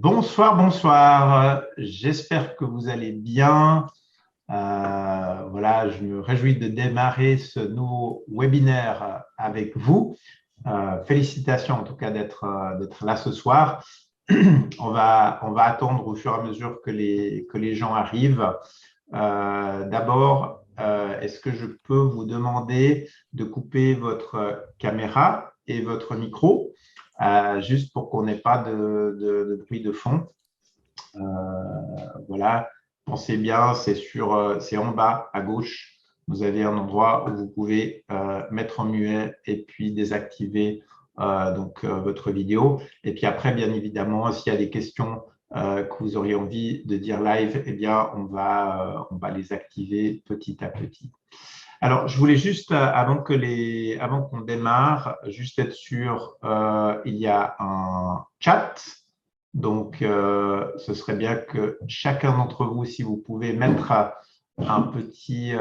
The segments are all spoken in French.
Bonsoir, bonsoir. J'espère que vous allez bien. Voilà, je me réjouis de démarrer ce nouveau webinaire avec vous. Félicitations en tout cas d'être là ce soir. On va attendre au fur et à mesure que les gens arrivent. D'abord, est-ce que je peux vous demander de couper votre caméra et votre micro, juste pour qu'on n'ait pas de bruit de fond. Voilà, pensez bien, c'est en bas à gauche. Vous avez un endroit où vous pouvez mettre en muet et puis désactiver votre vidéo. Et puis après, bien évidemment, s'il y a des questions que vous auriez envie de dire live, eh bien, on va les activer petit à petit. Alors, je voulais juste, avant qu'on démarre, juste être sûr, il y a un chat. Donc, ce serait bien que chacun d'entre vous, si vous pouvez mettre un petit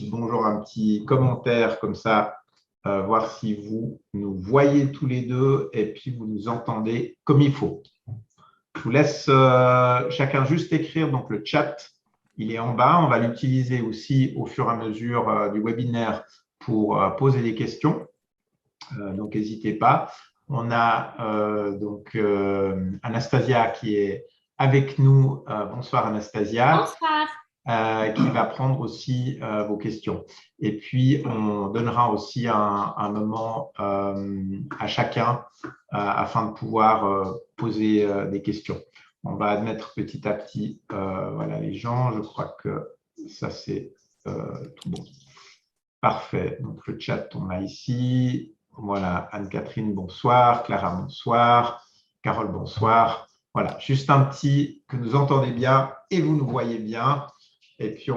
bonjour, un petit commentaire comme ça, voir si vous nous voyez tous les deux et puis vous nous entendez comme il faut. Je vous laisse chacun juste écrire donc le chat. Il est en bas. On va l'utiliser aussi au fur et à mesure du webinaire pour poser des questions. Donc, n'hésitez pas. On a Anastasia qui est avec nous. Bonsoir Anastasia. Bonsoir. Qui va prendre aussi vos questions. Et puis, on donnera aussi un moment à chacun afin de pouvoir poser des questions. On va admettre petit à petit voilà, les gens. Je crois que ça, c'est tout bon. Parfait. Donc, le chat, on a ici. Voilà, Anne-Catherine, bonsoir. Clara, bonsoir. Carole, bonsoir. Voilà, juste un petit que vous entendez bien et vous nous voyez bien. Et puis,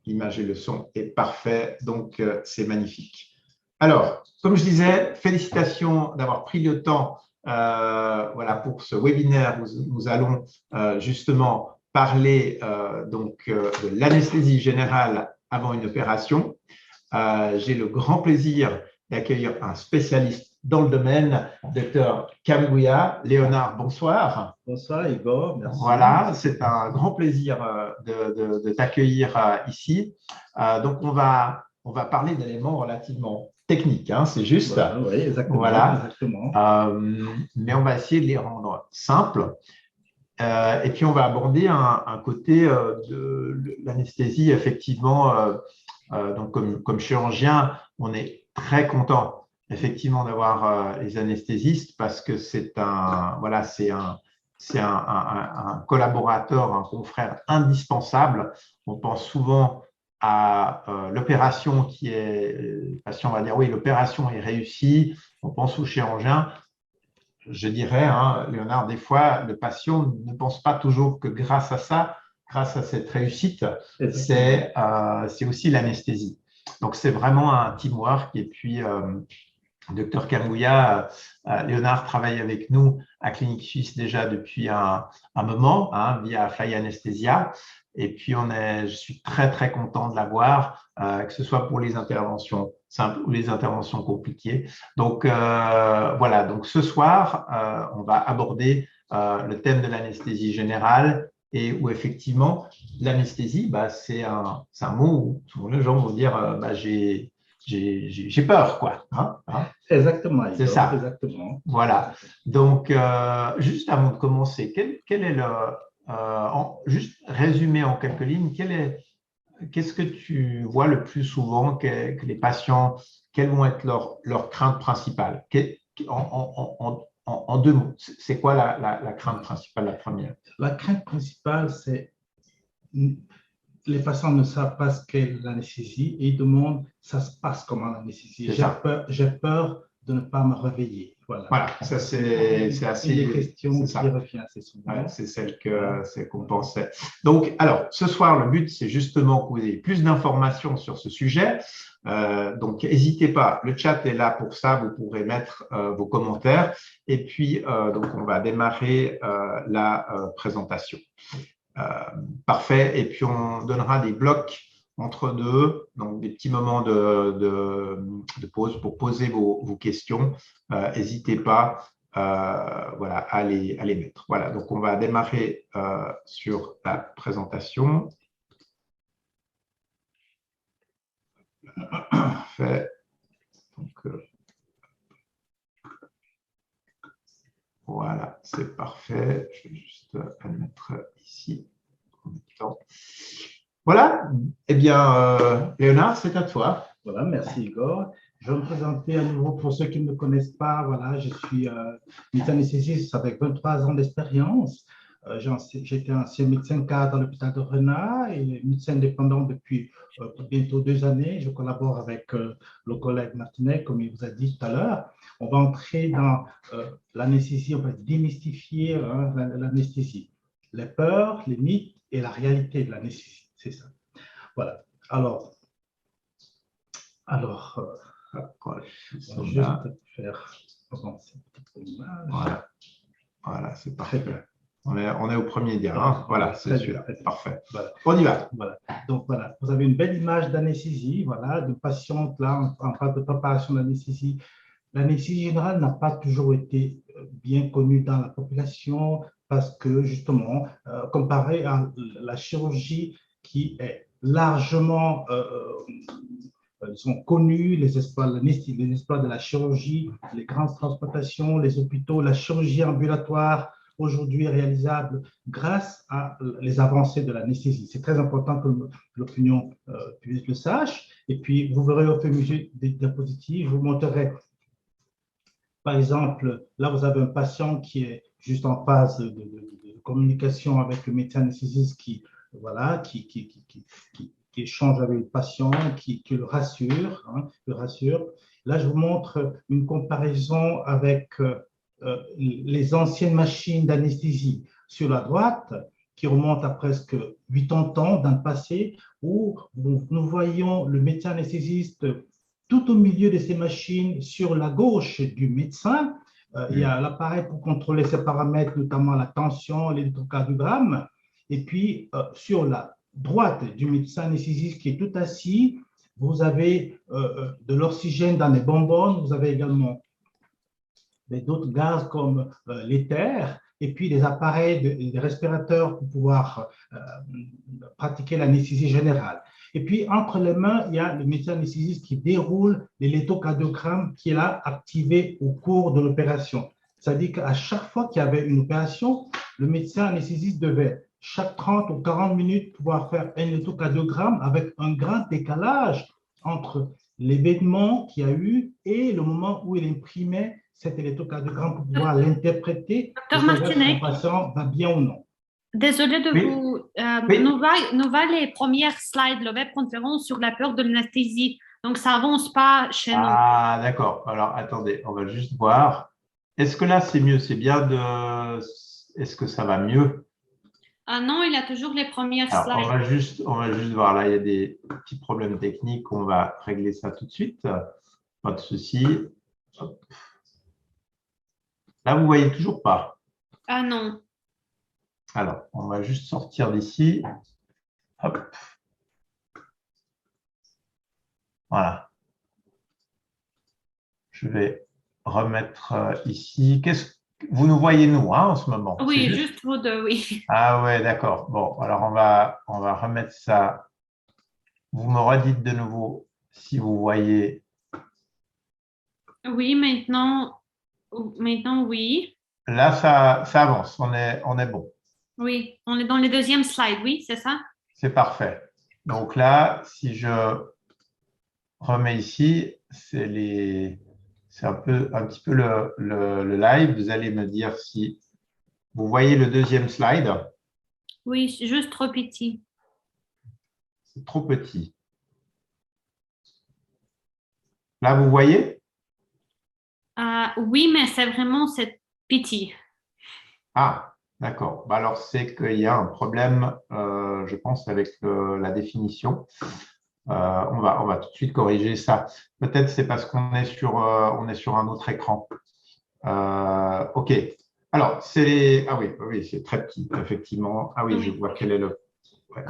l'image et le son est parfait. Donc, c'est magnifique. Alors, comme je disais, félicitations d'avoir pris le temps voilà, pour ce webinaire où nous allons justement parler de l'anesthésie générale avant une opération. J'ai le grand plaisir d'accueillir un spécialiste dans le domaine, Dr Kamguya. Léonard, bonsoir. Bonsoir Igor, merci. Voilà, c'est un grand plaisir de t'accueillir ici. Donc, on va parler d'éléments relativement techniques, hein, c'est juste. Voilà, oui, exactement. Voilà. Exactement. Mais on va essayer de les rendre simples. Et puis, on va aborder un côté de l'anesthésie, effectivement. Donc, comme chirurgien, on est très content, effectivement, d'avoir les anesthésistes parce que c'est un collaborateur, un confrère indispensable. On pense souvent à l'opération qui est, le patient va dire oui, l'opération est réussie. On pense au chirurgien. Je dirais, hein, Léonard, des fois, le patient ne pense pas toujours que grâce à ça, grâce à cette réussite, c'est aussi l'anesthésie. Donc, c'est vraiment un teamwork. Et puis, Dr Kamguya, Léonard travaille avec nous à Clinique Suisse déjà depuis un moment, hein, via Fly Anesthesia. Et puis, je suis très, très content de l'avoir, que ce soit pour les interventions simples ou les interventions compliquées. Donc, voilà. Donc, ce soir, on va aborder le thème de l'anesthésie générale et où, effectivement, l'anesthésie, c'est un mot où souvent les gens vont dire j'ai peur, quoi. Hein. Exactement. C'est ça. Exactement. Voilà. Donc, juste avant de commencer, quel est juste résumé en quelques lignes, qu'est-ce que tu vois le plus souvent que les patients, quelles vont être leurs craintes principales? En deux mots, c'est quoi la crainte principale, la première? La crainte principale, c'est les patients ne savent pas ce qu'est l'anesthésie et ils demandent ça se passe comment l'anesthésie. J'ai peur de ne pas me réveiller. Voilà, ça c'est assez. Une des questions qui revient assez souvent. Ouais, c'est celle qu'on pensait. Donc, alors, ce soir, le but, c'est justement que vous ayez plus d'informations sur ce sujet. Donc, n'hésitez pas, le chat est là pour ça, vous pourrez mettre vos commentaires. Et puis, donc, on va démarrer la présentation. Parfait. Et puis, on donnera des blocs entre deux, donc des petits moments de pause pour poser vos questions. N'hésitez pas. voilà, à les mettre. Voilà, donc on va démarrer sur la présentation. Parfait. Donc, voilà, c'est parfait. Je vais juste le mettre ici en même temps. Voilà, eh bien, Léonard, c'est à toi. Voilà, merci Igor. Je vais me présenter à nouveau pour ceux qui ne me connaissent pas. Voilà, je suis médecin anesthésiste avec 23 ans d'expérience. J'étais ancien médecin cadre à l'hôpital de Rennes et médecin indépendant depuis bientôt 2 années. Je collabore avec le collègue Martinet, comme il vous a dit tout à l'heure. On va entrer dans l'anesthésie, on va démystifier l'anesthésie, les peurs, les mythes et la réalité de l'anesthésie. C'est ça. Voilà. Alors, voilà, je vais juste faire avancer l'image. Voilà, voilà, c'est parfait. On est au premier dia. Hein. Voilà, c'est celui-là. Parfait. Voilà. On y va. Voilà. Donc, voilà, vous avez une belle image d'anesthésie, voilà, de patiente là, en phase de préparation d'anesthésie. L'anesthésie générale n'a pas toujours été bien connue dans la population parce que, justement, comparé à la chirurgie qui est largement sont connus, les exploits de la chirurgie, les grandes transplantations, les hôpitaux, la chirurgie ambulatoire, aujourd'hui réalisable grâce à les avancées de l'anesthésie. C'est très important que l'opinion publique le sache. Et puis, vous verrez au fur et à mesure des diapositives, je vous montrerai, par exemple, là, vous avez un patient qui est juste en phase de communication avec le médecin anesthésiste voilà, qui échange avec le patient, qui le rassure, le rassure. Là, je vous montre une comparaison avec les anciennes machines d'anesthésie sur la droite, qui remontent à presque 80 ans dans le passé, où nous voyons le médecin anesthésiste tout au milieu de ces machines, sur la gauche du médecin. Il y a l'appareil pour contrôler ces paramètres, notamment la tension, l'électrocardiogramme. Et puis, sur la droite du médecin anesthésiste qui est tout assis, vous avez de l'oxygène dans les bonbonnes, vous avez également d'autres gaz comme l'éther, et puis des appareils, des respirateurs pour pouvoir pratiquer l'anesthésie générale. Et puis, entre les mains, il y a le médecin anesthésiste qui déroule l'électrocardiogramme qui est là activé au cours de l'opération. C'est-à-dire qu'à chaque fois qu'il y avait une opération, le médecin anesthésiste devait, chaque 30 ou 40 minutes, pouvoir faire un électrocardiogramme avec un grand décalage entre l'événement qu'il y a eu et le moment où il imprimait cet électrocardiogramme pour pouvoir l'interpréter Docteur Martinet, si le patient va bien ou non. Désolée de vous. Nous va les premières slides, la webconférence sur la peur de l'anesthésie. Donc, ça avance pas chez nous. Ah, d'accord. Alors, attendez, on va juste voir. Est-ce que là, c'est mieux? C'est bien de… Est-ce que ça va mieux? Ah non, il a toujours les premières Alors, slides. on va juste voir. Là, il y a des petits problèmes techniques. On va régler ça tout de suite. Pas de souci. Hop. Là, vous ne voyez toujours pas. Ah non. Alors, on va juste sortir d'ici. Hop. Voilà. Je vais remettre ici. Vous nous voyez, nous, hein, en ce moment? Oui, juste vous deux, oui. Ah ouais, d'accord. Bon, alors on va remettre ça. Vous me redites de nouveau si vous voyez. Oui, maintenant, oui. Là, ça avance. On est bon. Oui, on est dans les deuxièmes slides, oui, c'est ça? C'est parfait. Donc là, si je remets ici, c'est un petit peu le live. Vous allez me dire si vous voyez le deuxième slide. Oui, c'est juste trop petit. C'est trop petit. Là, vous voyez? Oui, mais c'est vraiment cette petit. Ah, d'accord. Bah alors, c'est qu'il y a un problème, je pense, avec la définition. On va tout de suite corriger ça. Peut-être c'est parce qu'on est sur un autre écran. OK. Alors, ah oui, c'est très petit, effectivement. Ah oui, je vois quel est le… Ouais.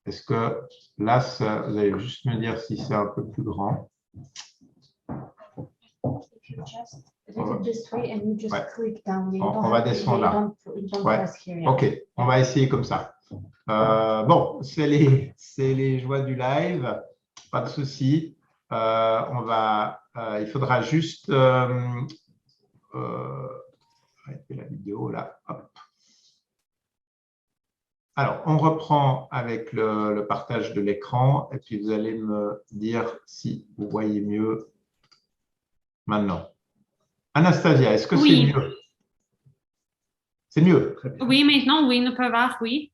Est-ce que là, vous allez juste me dire si c'est un peu plus grand? On va descendre là. Ouais. OK, on va essayer comme ça. Bon, c'est les joies du live, pas de souci. Il faudra juste arrêter la vidéo là. Hop. Alors, on reprend avec le partage de l'écran et puis vous allez me dire si vous voyez mieux maintenant. Anastasia, est-ce que c'est mieux? C'est mieux? Oui, maintenant, oui, nous pouvons voir, oui.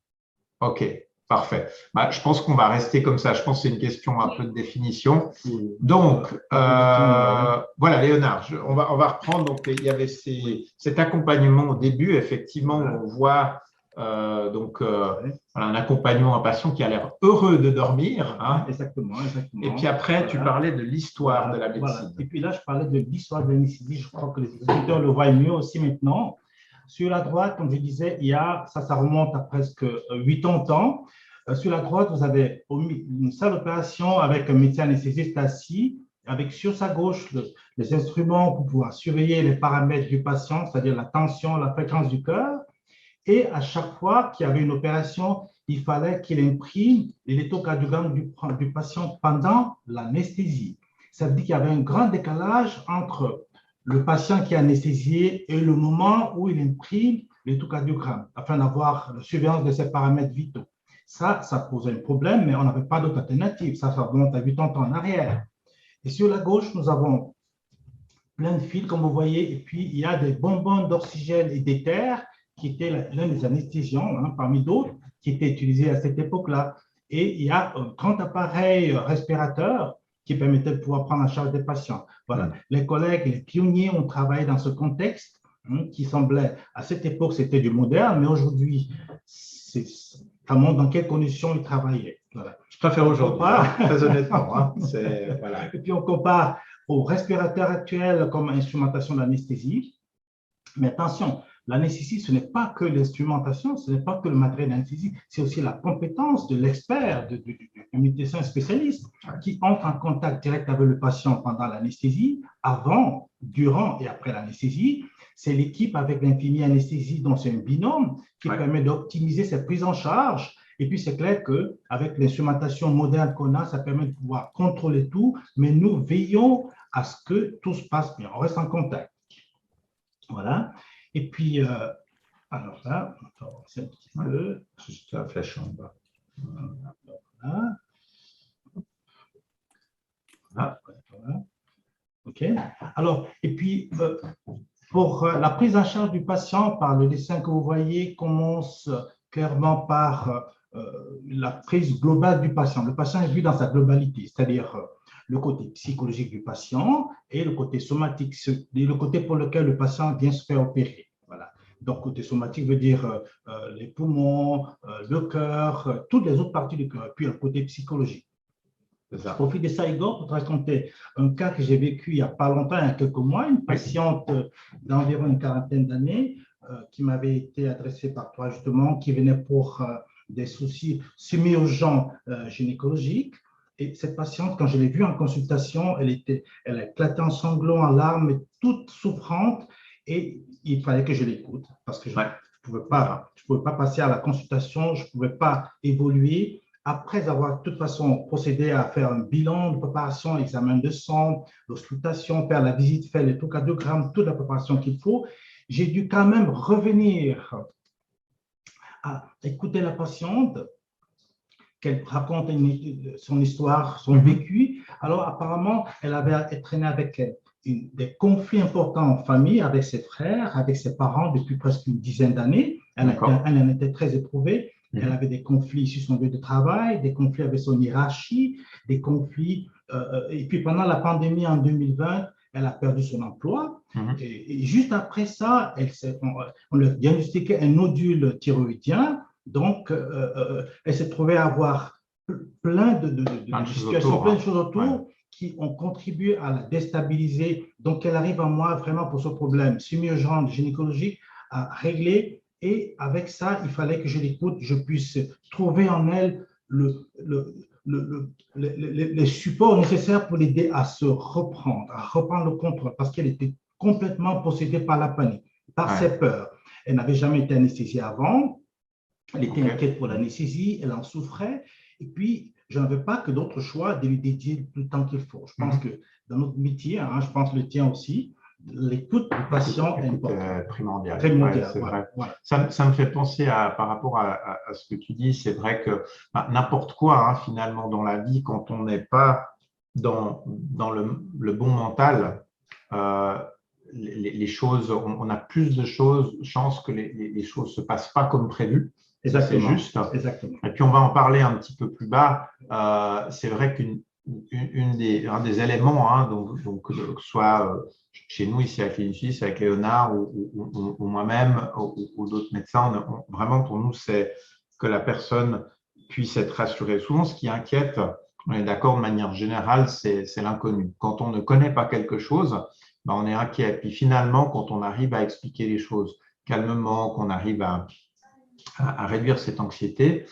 OK, parfait. Je pense qu'on va rester comme ça. Je pense que c'est une question un peu de définition. Donc, voilà, Léonard, on va reprendre. Donc, il y avait cet accompagnement au début, effectivement, où on voit un accompagnement, un patient qui a l'air heureux de dormir. Hein. Exactement. Et puis après, tu parlais de l'histoire de la médecine. Et puis là, je parlais de l'histoire de l'anesthésie. Je crois que les auditeurs le voient mieux aussi maintenant. Sur la droite, comme je disais, ça remonte à presque 80 ans. Sur la droite, vous avez une salle d'opération avec un médecin anesthésiste assis, avec sur sa gauche les instruments pour pouvoir surveiller les paramètres du patient, c'est-à-dire la tension, la fréquence du cœur. Et à chaque fois qu'il y avait une opération, il fallait qu'il imprime l'électrocardiogramme du patient pendant l'anesthésie. Ça veut dire qu'il y avait un grand décalage entre le patient qui est anesthésié et le moment où il imprime l'électrocardiogramme afin d'avoir la surveillance de ses paramètres vitaux. Ça posait un problème, mais on n'avait pas d'autre alternative. Ça remonte à 80 ans en arrière. Et sur la gauche, nous avons plein de fils, comme vous voyez, et puis il y a des bonbons d'oxygène et d'éther qui étaient l'un des anesthésiants, parmi d'autres, qui étaient utilisés à cette époque-là. Et il y a un grand appareil respirateur qui permettait de pouvoir prendre en charge des patients. Voilà. Les collègues, les pionniers ont travaillé dans ce contexte qui semblait, à cette époque, c'était du moderne, mais aujourd'hui, ça montre dans quelles conditions ils travaillaient. Voilà. Je préfère aujourd'hui, très honnêtement. Voilà. Et puis, on compare aux respirateurs actuels comme instrumentation d'anesthésie. Mais attention, l'anesthésie, ce n'est pas que l'instrumentation, ce n'est pas que le matériel d'anesthésie, c'est aussi la compétence de l'expert, du médecin spécialiste qui entre en contact direct avec le patient pendant l'anesthésie, avant, durant et après l'anesthésie. C'est l'équipe avec l'infirmier anesthésie, dont c'est un binôme, qui permet d'optimiser cette prise en charge. Et puis, c'est clair qu'avec l'instrumentation moderne qu'on a, ça permet de pouvoir contrôler tout, mais nous veillons à ce que tout se passe bien. On reste en contact. Voilà. Et puis, alors là, on va avancer un petit peu. Juste la flèche en bas. Voilà. OK. Alors, et puis, pour la prise en charge du patient, par le dessin que vous voyez, commence clairement par la prise globale du patient. Le patient est vu dans sa globalité, c'est-à-dire le côté psychologique du patient et le côté somatique, le côté pour lequel le patient vient se faire opérer. Voilà. Donc, côté somatique veut dire les poumons, le cœur, toutes les autres parties du cœur, puis le côté psychologique. Je profite de ça, Igor, pour te raconter un cas que j'ai vécu il n'y a pas longtemps, il y a quelques mois, une patiente d'environ une quarantaine d'années qui m'avait été adressée par toi, justement, qui venait pour des soucis semi-urgents gynécologiques. Et cette patiente, quand je l'ai vue en consultation, elle éclatait en sanglots, en larmes, toute souffrante, et il fallait que je l'écoute parce que je ne pouvais pas passer à la consultation, je ne pouvais pas évoluer. Après avoir de toute façon procédé à faire un bilan de préparation, examen de sang, l'auscultation, faire la visite, faire l'électrocardiogramme, toute la préparation qu'il faut, j'ai dû quand même revenir à écouter la patiente, qu'elle raconte son histoire, son vécu. Alors, apparemment, elle avait traîné avec des conflits importants en famille, avec ses frères, avec ses parents depuis presque une dizaine d'années. Elle en était très éprouvée. Elle avait des conflits sur son lieu de travail, des conflits avec son hiérarchie, des conflits. Et puis, pendant la pandémie en 2020, elle a perdu son emploi. Et juste après ça, on lui a diagnostiqué un nodule thyroïdien. Donc, elle s'est trouvée à avoir plein de situations, plein de choses autour qui ont contribué à la déstabiliser. Donc, elle arrive à moi vraiment pour ce problème semi-urgent gynécologique à régler. Et avec ça, il fallait que je l'écoute, je puisse trouver en elle les supports nécessaires pour l'aider à se reprendre, à reprendre le contrôle, parce qu'elle était complètement possédée par la panique, par ses peurs. Elle n'avait jamais été anesthésiée avant. Elle était inquiète pour l'anesthésie, elle en souffrait. Et puis, je n'avais pas que d'autre choix de lui dédier tout le temps qu'il faut. Je pense que dans notre métier, hein, je pense le tien aussi, l'écoute du patient est importante. Primordial. C'est vrai. Ça me fait penser par rapport à ce que tu dis, c'est vrai que n'importe quoi, hein, finalement, dans la vie, quand on n'est pas dans le bon mental, les choses, on a plus de chances que les choses ne se passent pas comme prévu. C'est juste. Exactement. Et puis, on va en parler un petit peu plus bas. C'est vrai un des éléments, hein, donc, que ce soit chez nous, ici à Clinicis, avec Léonard ou moi-même ou d'autres médecins, vraiment pour nous, c'est que la personne puisse être rassurée. Souvent, ce qui inquiète, on est d'accord de manière générale, c'est l'inconnu. Quand on ne connaît pas quelque chose, on est inquiet. Puis finalement, quand on arrive à expliquer les choses calmement, qu'on arrive à réduire cette anxiété,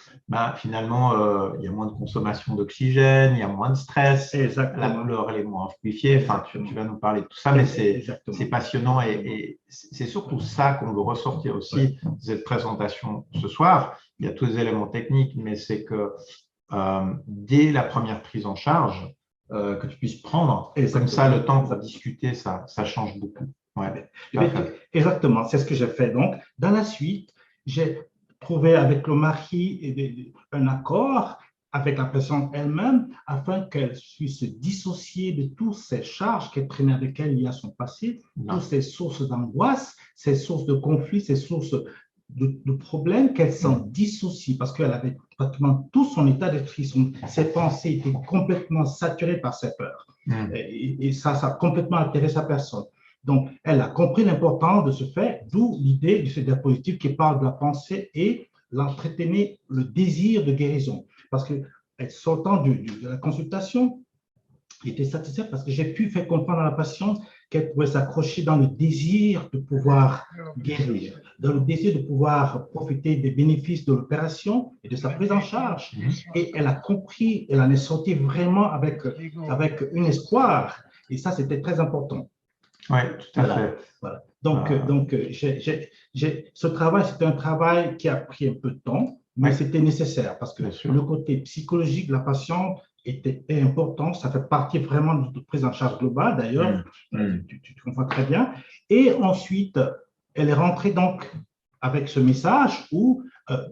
finalement, il y a moins de consommation d'oxygène, il y a moins de stress, la douleur elle est moins amplifiée. Enfin, tu vas nous parler de tout ça, mais c'est passionnant et c'est surtout ça qu'on veut ressortir aussi de cette présentation ce soir. Il y a tous les éléments techniques, mais c'est que dès la première prise en charge, que tu puisses prendre, comme ça, le temps pour discuter, ça change beaucoup. Exactement, c'est ce que j'ai fait. Donc, dans la suite, j'ai trouvé avec le mari un accord avec la personne elle-même afin qu'elle puisse se dissocier de toutes ces charges qu'elle traînait avec elle il y a son passé, toutes ces sources d'angoisse, ces sources de conflits, ces sources de problèmes, qu'elle s'en dissocie parce qu'elle avait pratiquement tout son état d'esprit, ses pensées étaient complètement saturées par ses peurs. Et ça a complètement altéré sa personne. Donc, elle a compris l'importance de ce fait, d'où l'idée du diapositive qui parle de la pensée et l'entretenir le désir de guérison. Parce qu'elle sortant de la consultation, elle était satisfaite parce que j'ai pu faire comprendre à la patiente qu'elle pouvait s'accrocher dans le désir de pouvoir guérir, dans le désir de pouvoir profiter des bénéfices de l'opération et de sa prise en charge. Et elle a compris, elle en est sortie vraiment avec un espoir. Et ça, c'était très important. Oui, tout à fait. Voilà. Donc, ce travail, c'était un travail qui a pris un peu de temps, mais c'était nécessaire parce que le côté psychologique de la patiente était important. Ça fait partie vraiment de toute prise en charge globale, d'ailleurs, tu comprends très bien. Et ensuite, elle est rentrée donc avec ce message où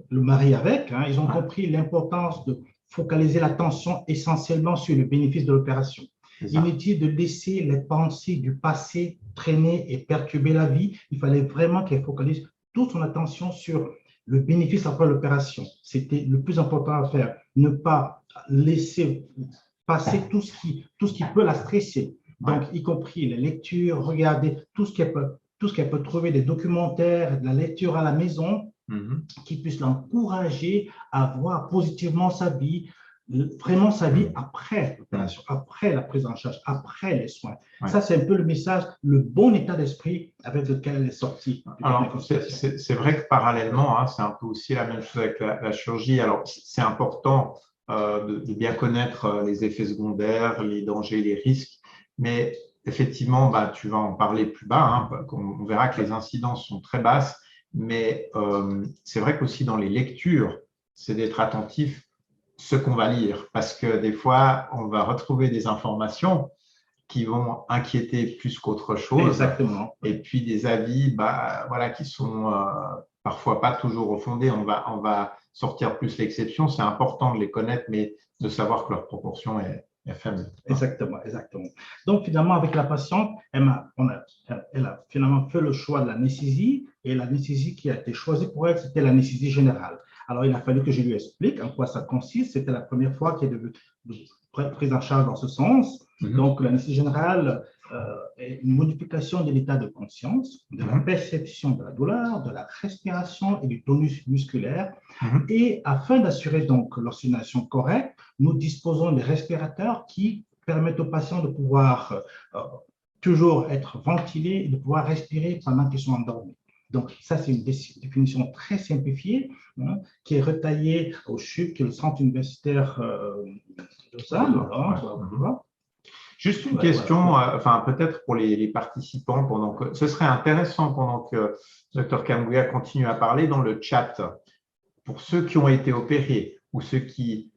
le mari avec, ils ont compris l'importance de focaliser l'attention essentiellement sur le bénéfice de l'opération. Inutile de laisser les pensées du passé traîner et perturber la vie. Il fallait vraiment qu'elle focalise toute son attention sur le bénéfice après l'opération. C'était le plus important à faire. Ne pas laisser passer tout ce qui peut la stresser. Donc, y compris les lectures, regarder tout ce qu'elle peut trouver, des documentaires, de la lecture à la maison, qui puisse l'encourager à voir positivement sa vie, vraiment sa vie après l'opération, après la prise en charge, après les soins. Ça, c'est un peu le message, le bon état d'esprit avec lequel elle est sortie. Alors, c'est vrai que parallèlement, c'est un peu aussi la même chose avec la chirurgie. Alors, c'est important de bien connaître les effets secondaires, les dangers, les risques, mais effectivement, tu vas en parler plus bas, on verra que les incidences sont très basses, mais c'est vrai qu'aussi dans les lectures, c'est d'être attentif ce qu'on va lire, parce que des fois, on va retrouver des informations qui vont inquiéter plus qu'autre chose. Exactement. Et puis des avis qui sont parfois pas toujours fondés. On va sortir plus l'exception. C'est important de les connaître, mais de savoir que leur proportion est faible. Exactement. Donc, finalement, avec la patiente, elle a finalement fait le choix de l'anesthésie, et l'anesthésie qui a été choisie pour elle, c'était l'anesthésie générale. Alors, il a fallu que je lui explique en quoi ça consiste. C'était la première fois qu'elle devait prise en charge dans ce sens. Donc, l'anesthésie générale est une modification de l'état de conscience, de la perception de la douleur, de la respiration et du tonus musculaire. Et afin d'assurer donc l'oxygénation correcte, nous disposons de respirateurs qui permettent aux patients de pouvoir toujours être ventilés et de pouvoir respirer pendant qu'ils sont endormis. Donc, ça, c'est une définition très simplifiée qui est retaillée au CHUV, qui est le centre universitaire de Lausanne. Juste une question, enfin peut-être pour les participants, pendant que ce serait intéressant pendant que Dr Kambuya continue à parler dans le chat, pour ceux qui ont été opérés ou ceux qui,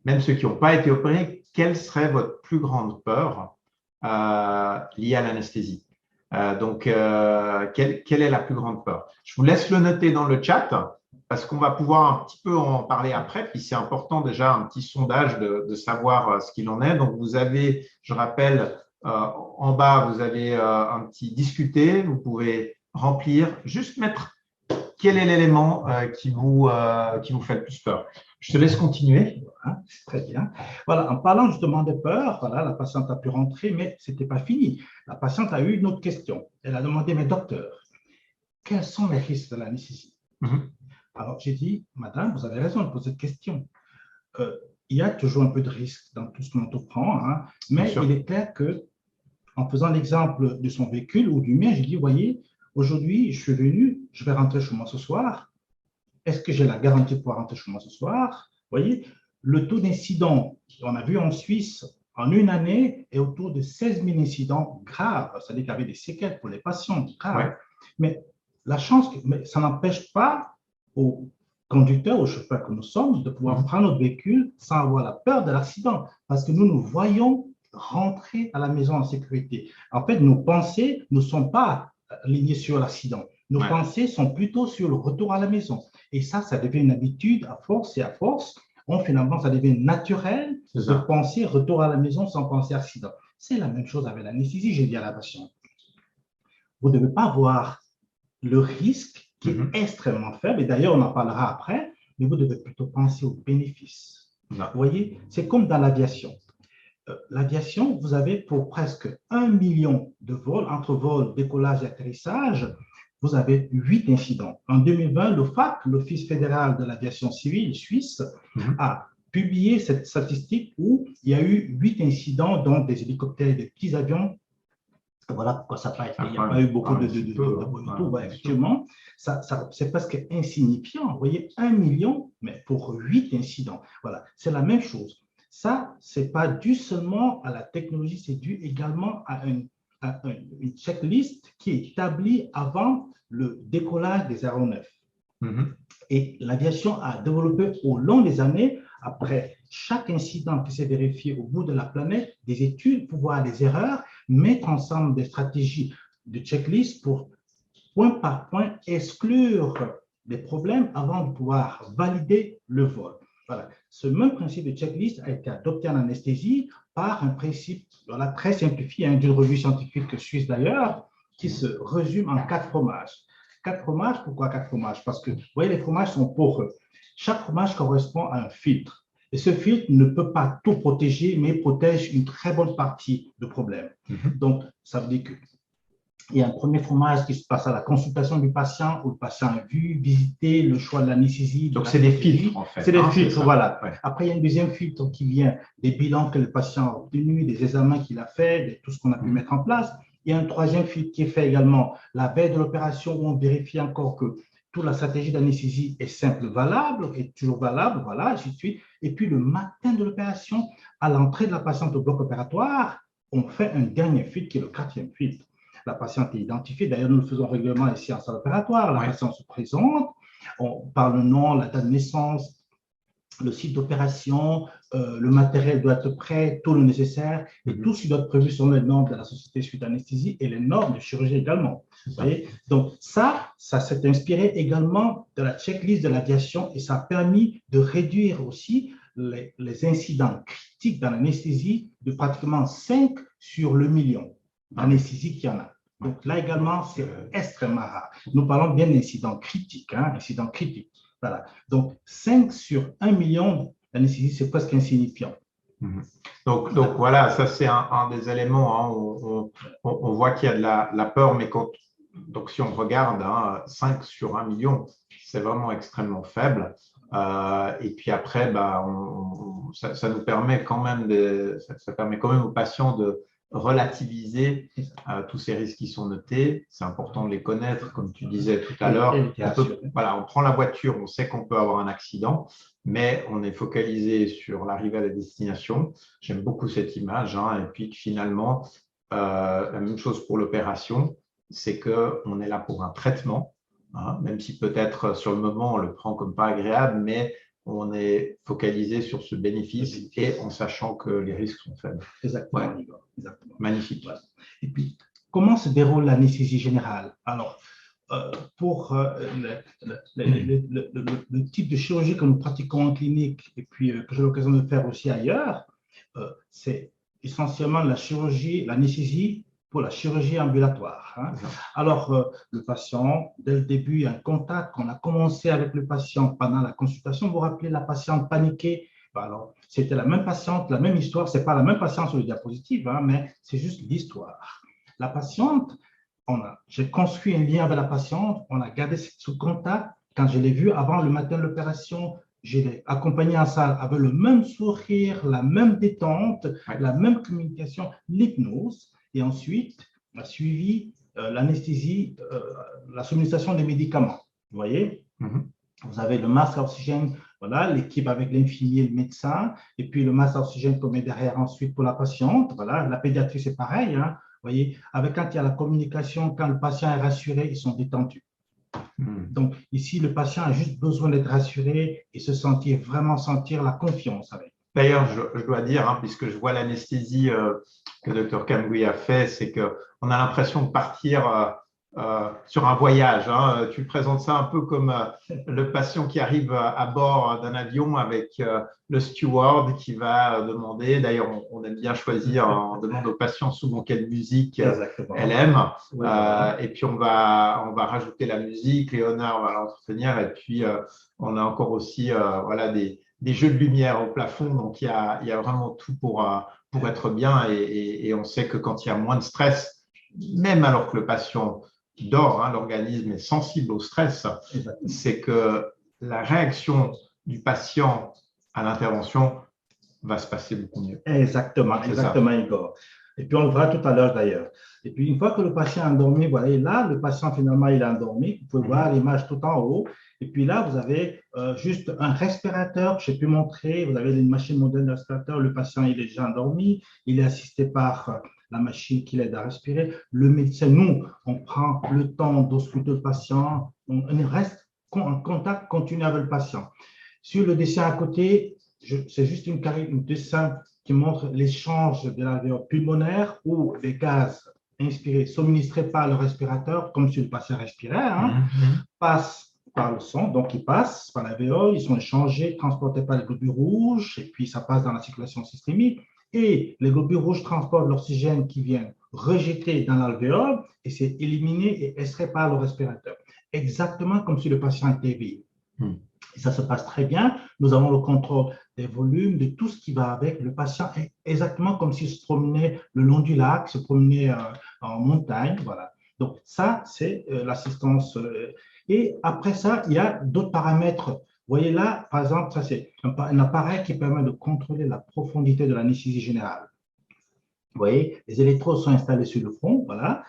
même ceux qui n'ont pas été opérés, quelle serait votre plus grande peur liée à l'anesthésie? Quelle est la plus grande peur? Je vous laisse le noter dans le chat parce qu'on va pouvoir un petit peu en parler après. Puis c'est important déjà un petit sondage de savoir ce qu'il en est. Donc vous avez, je rappelle, en bas, vous avez un petit discuter. Vous pouvez remplir, juste mettre quel est l'élément qui vous fait le plus peur. Je te laisse continuer. Voilà, très bien. Voilà, en parlant justement de peur, voilà, la patiente a pu rentrer, mais ce n'était pas fini. La patiente a eu une autre question. Elle a demandé, mais docteur, quels sont les risques de l'anesthésie? Alors, j'ai dit, madame, vous avez raison de poser cette question. Il y a toujours un peu de risque dans tout ce qu'on entreprend, hein, mais il est clair que, en faisant l'exemple de son véhicule ou du mien, j'ai dit, voyez, aujourd'hui, je suis venu, je vais rentrer chez moi ce soir. Est-ce que j'ai la garantie de pouvoir rentrer chez moi ce soir? Vous voyez, le taux d'incidents, on a vu en Suisse, en une année, est autour de 16 000 incidents graves. C'est-à-dire qu'il y avait des séquelles pour les patients graves. Ouais. Mais la chance, mais ça n'empêche pas aux conducteurs, aux chauffeurs que nous sommes, de pouvoir prendre notre véhicule sans avoir la peur de l'accident. Parce que nous voyons rentrer à la maison en sécurité. En fait, nos pensées ne sont pas alignées sur l'accident. Nos pensées sont plutôt sur le retour à la maison. Et ça devient une habitude à force et à force. Finalement, ça devient naturel de penser retour à la maison sans penser accident. C'est la même chose avec l'anesthésie, j'ai dit à la patiente. Vous ne devez pas voir le risque qui est extrêmement faible, et d'ailleurs, on en parlera après, mais vous devez plutôt penser aux bénéfices. Vous voyez, c'est comme dans l'aviation. L'aviation, vous avez pour presque 1 million de vols, entre vols, décollage et atterrissage, vous avez 8 incidents. En 2020, l'OFAC, l'Office fédéral de l'aviation civile suisse, a publié cette statistique où il y a eu 8 incidents, dont des hélicoptères et des petits avions. Voilà pourquoi ça n'a pas été, il n'y a pas eu beaucoup de effectivement, c'est presque insignifiant. Vous voyez, 1 million, mais pour 8 incidents. Voilà, c'est la même chose. Ça, ce n'est pas dû seulement à la technologie, c'est dû également à une checklist qui est établie avant le décollage des aéronefs. Et l'aviation a développé au long des années, après chaque incident qui s'est vérifié au bout de la planète, des études pour voir les erreurs, mettre ensemble des stratégies de checklist pour, point par point, exclure des problèmes avant de pouvoir valider le vol. Voilà. Ce même principe de checklist a été adopté en anesthésie par un principe très simplifié, d'une revue scientifique suisse d'ailleurs, qui se résume en 4 fromages. 4 fromages, pourquoi 4 fromages? Parce que, vous voyez, les fromages sont poreux. Chaque fromage correspond à un filtre. Et ce filtre ne peut pas tout protéger, mais protège une très bonne partie du problème. Donc, ça veut dire qu'il y a un premier fromage qui se passe à la consultation du patient, où le patient a vu, visité, le choix de l'anesthésie. Donc, c'est des filtres, en fait. C'est des filtres, voilà. Ouais. Après, il y a un deuxième filtre qui vient des bilans que le patient a obtenus, des examens qu'il a faits, de tout ce qu'on a pu mettre en place. Il y a un troisième filtre qui est fait également la veille de l'opération, où on vérifie encore que toute la stratégie d'anesthésie est simple, valable, est toujours valable, voilà, ainsi de suite. Et puis, le matin de l'opération, à l'entrée de la patiente au bloc opératoire, on fait un dernier filtre qui est le 4e filtre. La patiente est identifiée, d'ailleurs, nous le faisons régulièrement ici en salle opératoire. La patiente se présente, on parle le nom, la date de naissance, le site d'opération, le matériel doit être prêt, tout le nécessaire, et tout ce qui doit être prévu selon les normes de la Société suisse d'anesthésie et les normes de chirurgie également. Vous voyez? Donc, ça s'est inspiré également de la checklist de l'aviation et ça a permis de réduire aussi les incidents critiques dans l'anesthésie de pratiquement 5 sur le million d'anesthésie qu'il y en a. Donc, là également, c'est extrêmement rare. Nous parlons bien d'incidents critiques, incidents critiques. Voilà. Donc, 5 sur 1 million d'anesthésie, c'est presque insignifiant. Donc voilà, ça c'est un des éléments. Où on voit qu'il y a de la peur, mais donc si on regarde 5 sur 1 million, c'est vraiment extrêmement faible. Et puis après, ça nous permet quand même ça permet quand même aux patients relativiser tous ces risques qui sont notés. C'est important de les connaître, comme tu disais tout à l'heure. Voilà, on prend la voiture, on sait qu'on peut avoir un accident, mais on est focalisé sur l'arrivée à la destination. J'aime beaucoup cette image. Et puis finalement, la même chose pour l'opération, c'est qu'on est là pour un traitement, même si peut-être sur le moment, on le prend comme pas agréable, mais on est focalisé sur ce bénéfice et en sachant que les risques sont faibles. Exactement, Igor. Exactement. Magnifique. Voilà. Et puis, comment se déroule l'anesthésie générale? Alors, pour le type de chirurgie que nous pratiquons en clinique et puis que j'ai l'occasion de faire aussi ailleurs, c'est essentiellement la chirurgie, l'anesthésie pour la chirurgie ambulatoire. Alors, le patient, dès le début, il y a un contact. On a commencé avec le patient pendant la consultation. Vous vous rappelez la patiente paniquée? Alors, c'était la même patiente, la même histoire. Ce n'est pas la même patiente sur le diapositive, mais c'est juste l'histoire. La patiente, j'ai construit un lien avec la patiente. On a gardé ce contact. Quand je l'ai vue avant le matin de l'opération, je l'ai accompagnée en salle avec le même sourire, la même détente, la même communication, l'hypnose. Et ensuite, on a suivi l'anesthésie, la sommation des médicaments. Vous voyez, vous avez le masque à oxygène, voilà, l'équipe avec l'infirmier, le médecin, et puis le masque à oxygène qu'on met derrière ensuite pour la patiente. Voilà, la pédiatrie, c'est pareil. Vous voyez, avec quand il y a la communication, quand le patient est rassuré, ils sont détendus. Donc, ici, le patient a juste besoin d'être rassuré et se sentir, vraiment sentir la confiance avec. D'ailleurs, je dois dire, puisque je vois l'anesthésie que Dr Kamgui a fait, c'est qu'on a l'impression de partir sur un voyage. Tu présentes ça un peu comme le patient qui arrive à bord d'un avion avec le steward qui va demander. D'ailleurs, on aime bien choisir, on demande aux patients souvent quelle musique elle aime. Et puis, on va rajouter la musique, Léonard va l'entretenir. Et puis, on a encore aussi voilà, des jeux de lumière au plafond. Donc, il y a vraiment tout pour être bien. Et on sait que quand il y a moins de stress, même alors que le patient dort, l'organisme est sensible au stress, c'est que la réaction du patient à l'intervention va se passer beaucoup mieux. Exactement, Igor. Et puis, on le verra tout à l'heure d'ailleurs. Et puis, une fois que le patient est endormi, voilà, et là, le patient finalement, il est endormi. Vous pouvez voir l'image tout en haut. Et puis là, vous avez juste un respirateur que j'ai pu montrer. Vous avez une machine moderne de respirateur. Le patient, il est déjà endormi. Il est assisté par la machine qui l'aide à respirer. Le médecin, nous, on prend le temps d'ausculter le patient. On reste en contact continu avec le patient. Sur le dessin à côté, c'est juste un dessin qui montre l'échange de l'alvéole pulmonaire où les gaz inspirés sont ministrés par le respirateur, comme si le patient respirait, passent par le sang, donc ils passent par l'alvéole, ils sont échangés, transportés par les globules rouges, et puis ça passe dans la circulation systémique, et les globules rouges transportent l'oxygène qui vient rejeter dans l'alvéole, et c'est éliminé et extrait par le respirateur, exactement comme si le patient était éveillé. Et ça se passe très bien. Nous avons le contrôle des volumes, de tout ce qui va avec. Le patient est exactement comme s'il se promenait le long du lac, se promenait en montagne. Voilà. Donc, ça, c'est l'assistance. Et après ça, il y a d'autres paramètres. Vous voyez là, par exemple, ça, c'est un appareil qui permet de contrôler la profondité de l'anesthésie générale. Vous voyez, les électrodes sont installés sur le front, voilà.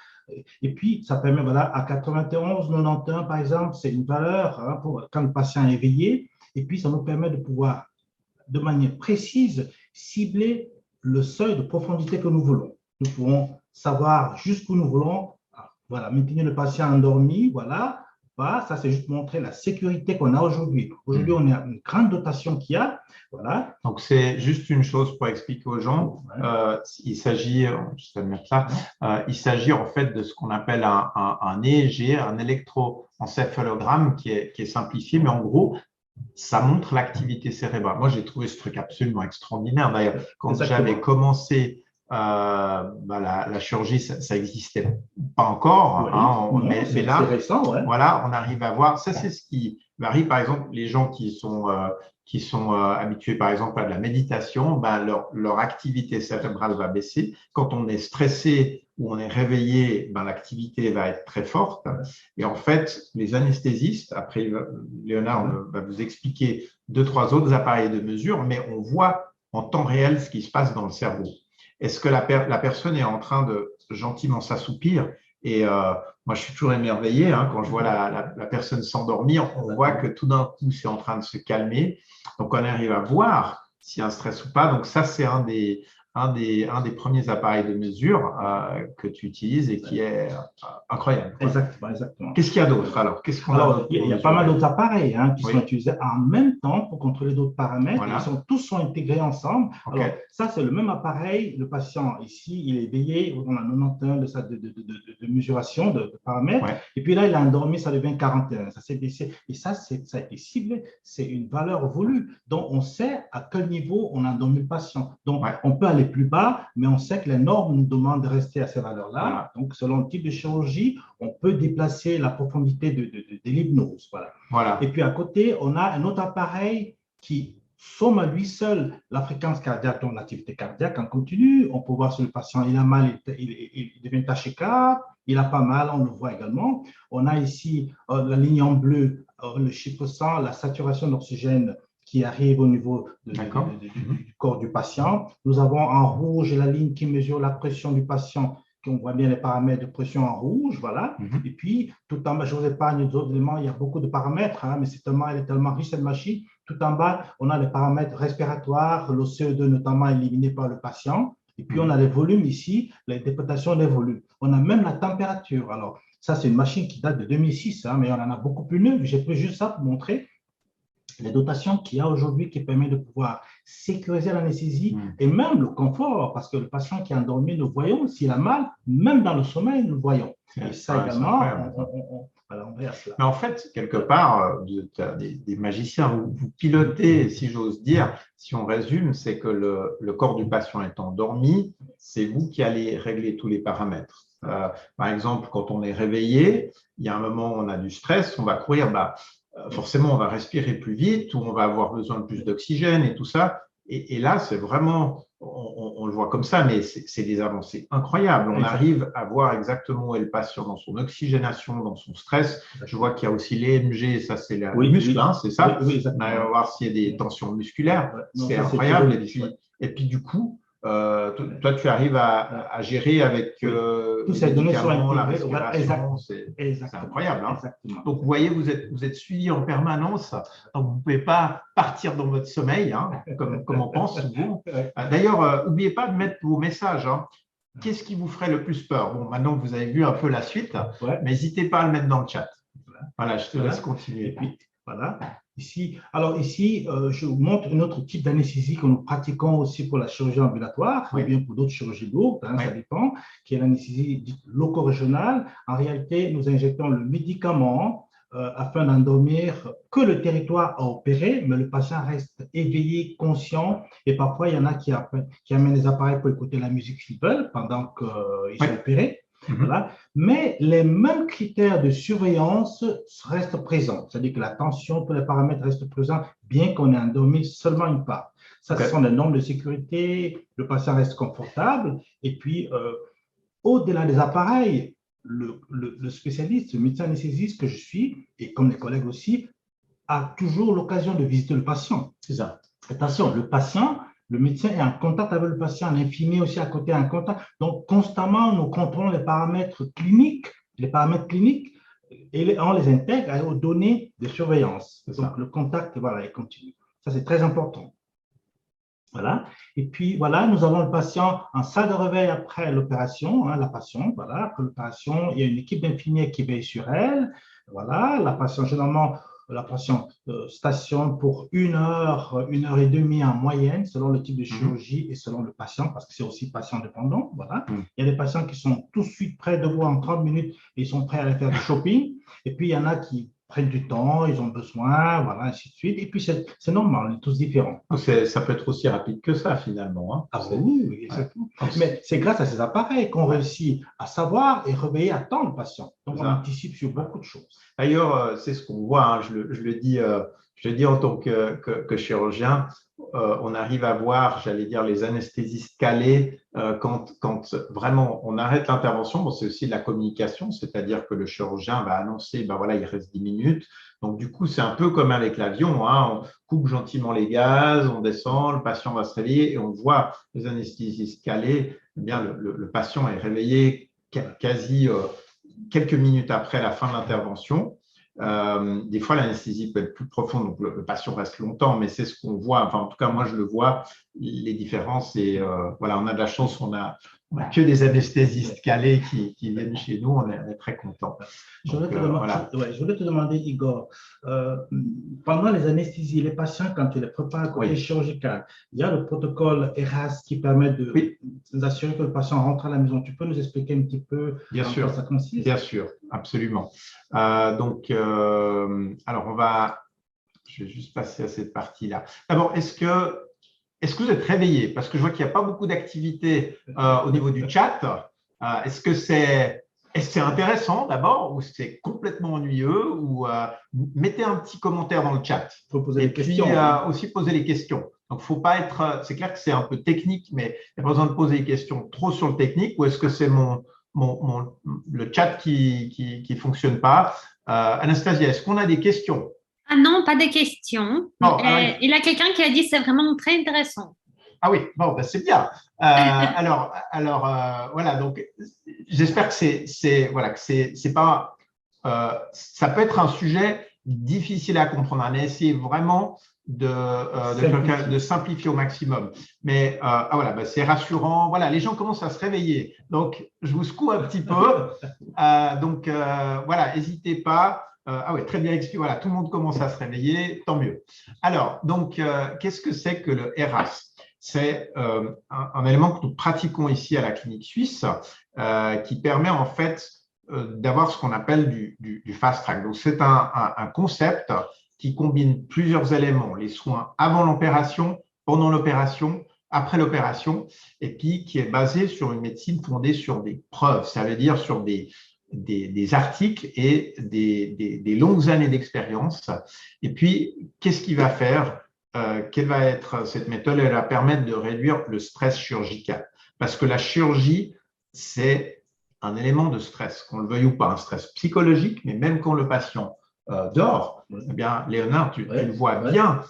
Et puis, ça permet, voilà, à 91, 91, par exemple, c'est une valeur pour quand le patient est éveillé. Et puis, ça nous permet de pouvoir, de manière précise, cibler le seuil de profondité que nous voulons. Nous pouvons savoir jusqu'où nous voulons, voilà, maintenir le patient endormi, voilà. Ça, c'est juste montrer la sécurité qu'on a aujourd'hui. Aujourd'hui, on a une grande dotation qu'il y a. Voilà. Donc, c'est juste une chose pour expliquer aux gens. Il s'agit, je vais mettre ça, il s'agit en fait de ce qu'on appelle un EEG, un électroencéphalogramme qui est simplifié, mais en gros, ça montre l'activité cérébrale. Moi, j'ai trouvé ce truc absolument extraordinaire. D'ailleurs, quand j'avais commencé la chirurgie, ça n'existait pas encore, mais là, récent, voilà, on arrive à voir. Ça, c'est ce qui varie. Par exemple, les gens qui sont habitués, par exemple, à de la méditation, leur activité cérébrale va baisser. Quand on est stressé ou on est réveillé, l'activité va être très forte. Et en fait, les anesthésistes, après Léonard va vous expliquer 2-3 autres appareils de mesure, mais on voit en temps réel ce qui se passe dans le cerveau. est-ce que la personne est en train de gentiment s'assoupir? Et moi, je suis toujours émerveillé quand je vois la personne s'endormir. On voit que tout d'un coup, c'est en train de se calmer. Donc, on arrive à voir s'il y a un stress ou pas. Donc, ça, c'est un des premiers appareils de mesure que tu utilises et qui est incroyable. Exactement, exactement. Qu'est-ce qu'il y a d'autre alors? Qu'est-ce qu'on a Alors, d'autre il y a pas mal d'autres appareils qui Oui. sont utilisés en même temps pour contrôler d'autres paramètres. Voilà. Tous sont intégrés ensemble. Okay. Alors, ça, c'est le même appareil. Le patient, ici, il est éveillé. On a 91 de mesuration de paramètres. Ouais. Et puis là, il a endormi, ça devient 41. Ça s'est baissé. Et ça a été ciblé. C'est une valeur voulue. Donc, on sait à quel niveau on a endormi le patient. Donc, on peut aller plus bas, mais on sait que les normes nous demandent de rester à ces valeurs-là. Voilà. Donc, selon le type de chirurgie, on peut déplacer la profondité de l'hypnose. Voilà. Et puis à côté, on a un autre appareil qui somme à lui seul la fréquence cardiaque, donc l'activité cardiaque en continu. On peut voir si le patient il a mal, il devient tachycarde, il a pas mal, on le voit également. On a ici la ligne en bleu, le chiffre 100, la saturation d'oxygène qui arrive au niveau du corps du patient. Nous avons en rouge la ligne qui mesure la pression du patient. On voit bien les paramètres de pression en rouge, voilà. Et puis, tout en bas, je vous épargne d'autres éléments, il y a beaucoup de paramètres, mais elle est tellement riche, cette machine. Tout en bas, on a les paramètres respiratoires, le CO2 notamment éliminé par le patient. Et puis, on a les volumes ici, les dépotations des volumes. On a même la température. Alors, ça, c'est une machine qui date de 2006, mais on en a beaucoup plus neuve. J'ai pris juste ça pour montrer les dotations qu'il y a aujourd'hui qui permettent de pouvoir sécuriser l'anesthésie et même le confort, parce que le patient qui est endormi, nous voyons, s'il a mal, même dans le sommeil, nous le voyons. Et ça également, on verra cela. Mais en fait, quelque part, vous êtes des magiciens, vous pilotez, si j'ose dire, si on résume, c'est que le corps du patient est endormi, c'est vous qui allez régler tous les paramètres. Par exemple, quand on est réveillé, il y a un moment où on a du stress, on va courir, forcément, on va respirer plus vite ou on va avoir besoin de plus d'oxygène et tout ça. Et là, c'est vraiment, on le voit comme ça, mais c'est des avancées incroyables. On arrive à voir exactement où est le patient dans son oxygénation, dans son stress. Je vois qu'il y a aussi l'EMG, ça c'est les muscles, c'est ça. Oui, on va voir s'il y a des tensions musculaires. C'est incroyable. Et puis du coup, toi, tu arrives à gérer avec tous ces données sont la respiration, c'est incroyable. Donc, vous voyez, vous êtes suivi en permanence, donc vous ne pouvez pas partir dans votre sommeil, comme on pense souvent. D'ailleurs, n'oubliez pas de mettre vos messages. Qu'est-ce qui vous ferait le plus peur? Bon, maintenant que vous avez vu un peu la suite, n'hésitez pas à le mettre dans le chat. Voilà, je te laisse continuer. Et puis, voilà. Ici, je vous montre un autre type d'anesthésie que nous pratiquons aussi pour la chirurgie ambulatoire, ou bien pour d'autres chirurgies lourdes, ça dépend, qui est l'anesthésie dite loco-régionale. En réalité, nous injectons le médicament afin d'endormir que le territoire à opérer, mais le patient reste éveillé, conscient, et parfois, il y en a qui amènent des appareils pour écouter la musique s'ils veulent pendant qu'ils sont opérés. Voilà. Mais les mêmes critères de surveillance restent présents, c'est-à-dire que la tension, tous les paramètres restent présents, bien qu'on ait endormi seulement une part. Ça, ce sont des normes de sécurité, le patient reste confortable, et puis au-delà des appareils, le spécialiste, le médecin anesthésiste que je suis, et comme les collègues aussi, a toujours l'occasion de visiter le patient. C'est ça. Attention, le patient, le médecin est en contact avec le patient, l'infirmier aussi à côté en contact. Donc, constamment, nous contrôlons les paramètres cliniques et on les intègre aux données de surveillance. Donc, le contact, voilà, est continu. Ça, c'est très important. Voilà. Et puis, voilà, nous avons le patient en salle de réveil après l'opération, la patiente, voilà, après l'opération, il y a une équipe d'infirmiers qui veille sur elle. Voilà, la patiente, généralement, la patiente stationne pour 1 heure, 1 heure et demie en moyenne, selon le type de chirurgie et selon le patient, parce que c'est aussi patient dépendant. Voilà. Il y a des patients qui sont tout de suite prêts de voir en 30 minutes et ils sont prêts à aller faire du shopping. Et puis, il y en a qui prennent du temps, ils ont besoin, voilà, ainsi de suite. Et puis, c'est normal, on est tous différents. Ça peut être aussi rapide que ça, finalement. Oui, exactement. Mais c'est grâce à ces appareils qu'on réussit à savoir et réveiller à temps le patient. Donc, on anticipe sur beaucoup de choses. D'ailleurs, c'est ce qu'on voit, je le dis je dis en tant que chirurgien, on arrive à voir, j'allais dire, les anesthésistes calés quand vraiment on arrête l'intervention. Bon, c'est aussi de la communication, c'est-à-dire que le chirurgien va annoncer, ben voilà, il reste 10 minutes. Donc, du coup, c'est un peu comme avec l'avion, hein, on coupe gentiment les gaz, on descend, le patient va se réveiller et on voit les anesthésistes calés, eh bien, le patient est réveillé quasi quelques minutes après la fin de l'intervention. Des fois, l'anesthésie peut être plus profonde, donc le patient reste longtemps, mais c'est ce qu'on voit. Enfin, en tout cas, moi, je le vois, les différences. Et voilà, on a de la chance, on a que des anesthésistes calés qui viennent chez nous, on est très contents. Je voulais te demander, Igor, pendant les anesthésies, les patients, quand tu les prépares à côté chirurgical, il y a le protocole ERAS qui permet de nous assurer que le patient rentre à la maison. Tu peux nous expliquer un petit peu en quoi ça consiste? Bien sûr, absolument. Alors, je vais juste passer à cette partie-là. D'abord, est-ce que vous êtes réveillé? Parce que je vois qu'il n'y a pas beaucoup d'activité au niveau du chat. Est-ce que c'est intéressant d'abord ou c'est complètement ennuyeux ou mettez un petit commentaire dans le chat. Il faut poser et des puis questions. Aussi poser les questions. Donc, faut pas être. C'est clair que c'est un peu technique, mais il n'y a pas besoin de poser des questions trop sur le technique ou est-ce que c'est le chat qui fonctionne pas? Anastasia, est-ce qu'on a des questions? Ah non, pas de questions. Bon, il y a quelqu'un qui a dit c'est vraiment très intéressant. Ah oui, bon, ben c'est bien. Alors, voilà, donc j'espère que c'est pas. Ça peut être un sujet difficile à comprendre. On a essayé vraiment de simplifier au maximum. Mais voilà, ben c'est rassurant. Voilà, les gens commencent à se réveiller. Donc, je vous secoue un petit peu. Donc, voilà, n'hésitez pas. Ah oui, très bien expliqué. Voilà, tout le monde commence à se réveiller, tant mieux. Alors, donc, qu'est-ce que c'est que le ERAS? C'est un élément que nous pratiquons ici à la clinique suisse qui permet en fait d'avoir ce qu'on appelle du fast track. Donc, c'est un concept qui combine plusieurs éléments, les soins avant l'opération, pendant l'opération, après l'opération, et puis qui est basé sur une médecine fondée sur des preuves, ça veut dire sur des articles et des longues années d'expérience. Et puis, qu'est-ce qu'il va faire? Quelle va être cette méthode? Elle va permettre de réduire le stress chirurgical. Parce que la chirurgie, c'est un élément de stress, qu'on le veuille ou pas, un stress psychologique, mais même quand le patient dort, eh bien, Léonard, tu le vois bien.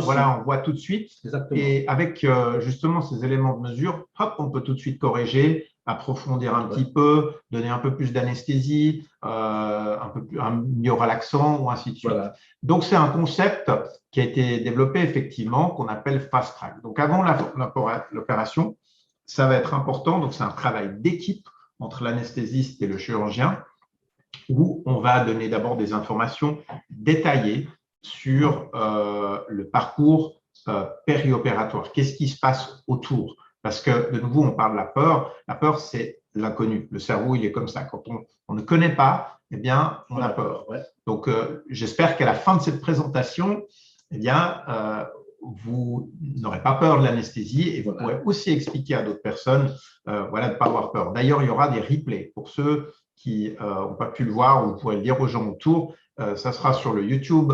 Voilà, on voit tout de suite. Exactement. Et avec justement ces éléments de mesure, hop, on peut tout de suite corriger, approfondir un petit peu, donner un peu plus d'anesthésie, un mieux relaxant ou ainsi de suite. Voilà. Donc, c'est un concept qui a été développé effectivement, qu'on appelle fast track. Donc, avant l'opération, ça va être important. Donc, c'est un travail d'équipe entre l'anesthésiste et le chirurgien où on va donner d'abord des informations détaillées sur le parcours périopératoire. Qu'est-ce qui se passe autour? Parce que, de nouveau, on parle de la peur. La peur, c'est l'inconnu. Le cerveau, il est comme ça. Quand on ne connaît pas, eh bien, on a peur. Donc, j'espère qu'à la fin de cette présentation, eh bien, vous n'aurez pas peur de l'anesthésie et vous pourrez aussi expliquer à d'autres personnes voilà, de ne pas avoir peur. D'ailleurs, il y aura des replays pour ceux qui n'ont pas pu le voir, vous pourrez le dire aux gens autour. Ça sera sur le YouTube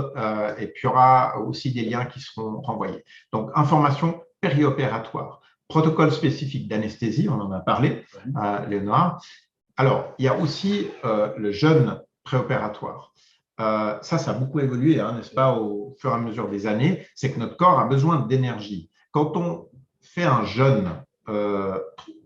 et puis il y aura aussi des liens qui seront renvoyés. Donc, information périopératoire. Protocole spécifique d'anesthésie, on en a parlé, Léonard. Alors, il y a aussi le jeûne préopératoire. Ça a beaucoup évolué, hein, n'est-ce pas, au fur et à mesure des années. C'est que notre corps a besoin d'énergie. Quand on fait un jeûne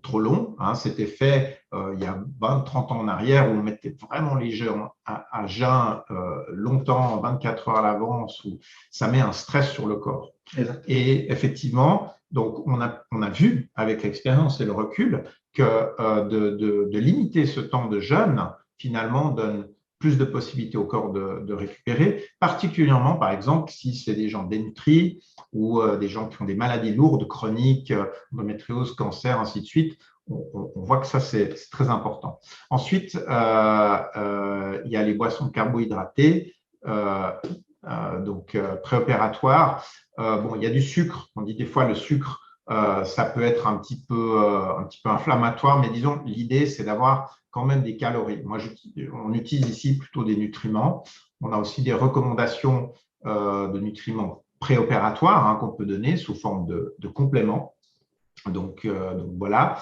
trop long, hein, c'était fait il y a 20-30 ans en arrière où on mettait vraiment les jeûnes à jeun longtemps, 24 heures à l'avance, où ça met un stress sur le corps. Exactement. Et effectivement, donc on a vu avec l'expérience et le recul que de limiter ce temps de jeûne, finalement, donne plus de possibilités au corps de récupérer, particulièrement, par exemple, si c'est des gens dénutris ou des gens qui ont des maladies lourdes, chroniques, endométriose, cancer, ainsi de suite. On voit que ça, c'est très important. Ensuite, il y a les boissons carbohydratées, donc préopératoires. Bon, il y a du sucre. On dit des fois le sucre, ça peut être un petit peu inflammatoire, mais disons, l'idée, c'est d'avoir quand même des calories. Moi, on utilise ici plutôt des nutriments. On a aussi des recommandations de nutriments préopératoires qu'on peut donner sous forme de compléments. Donc voilà.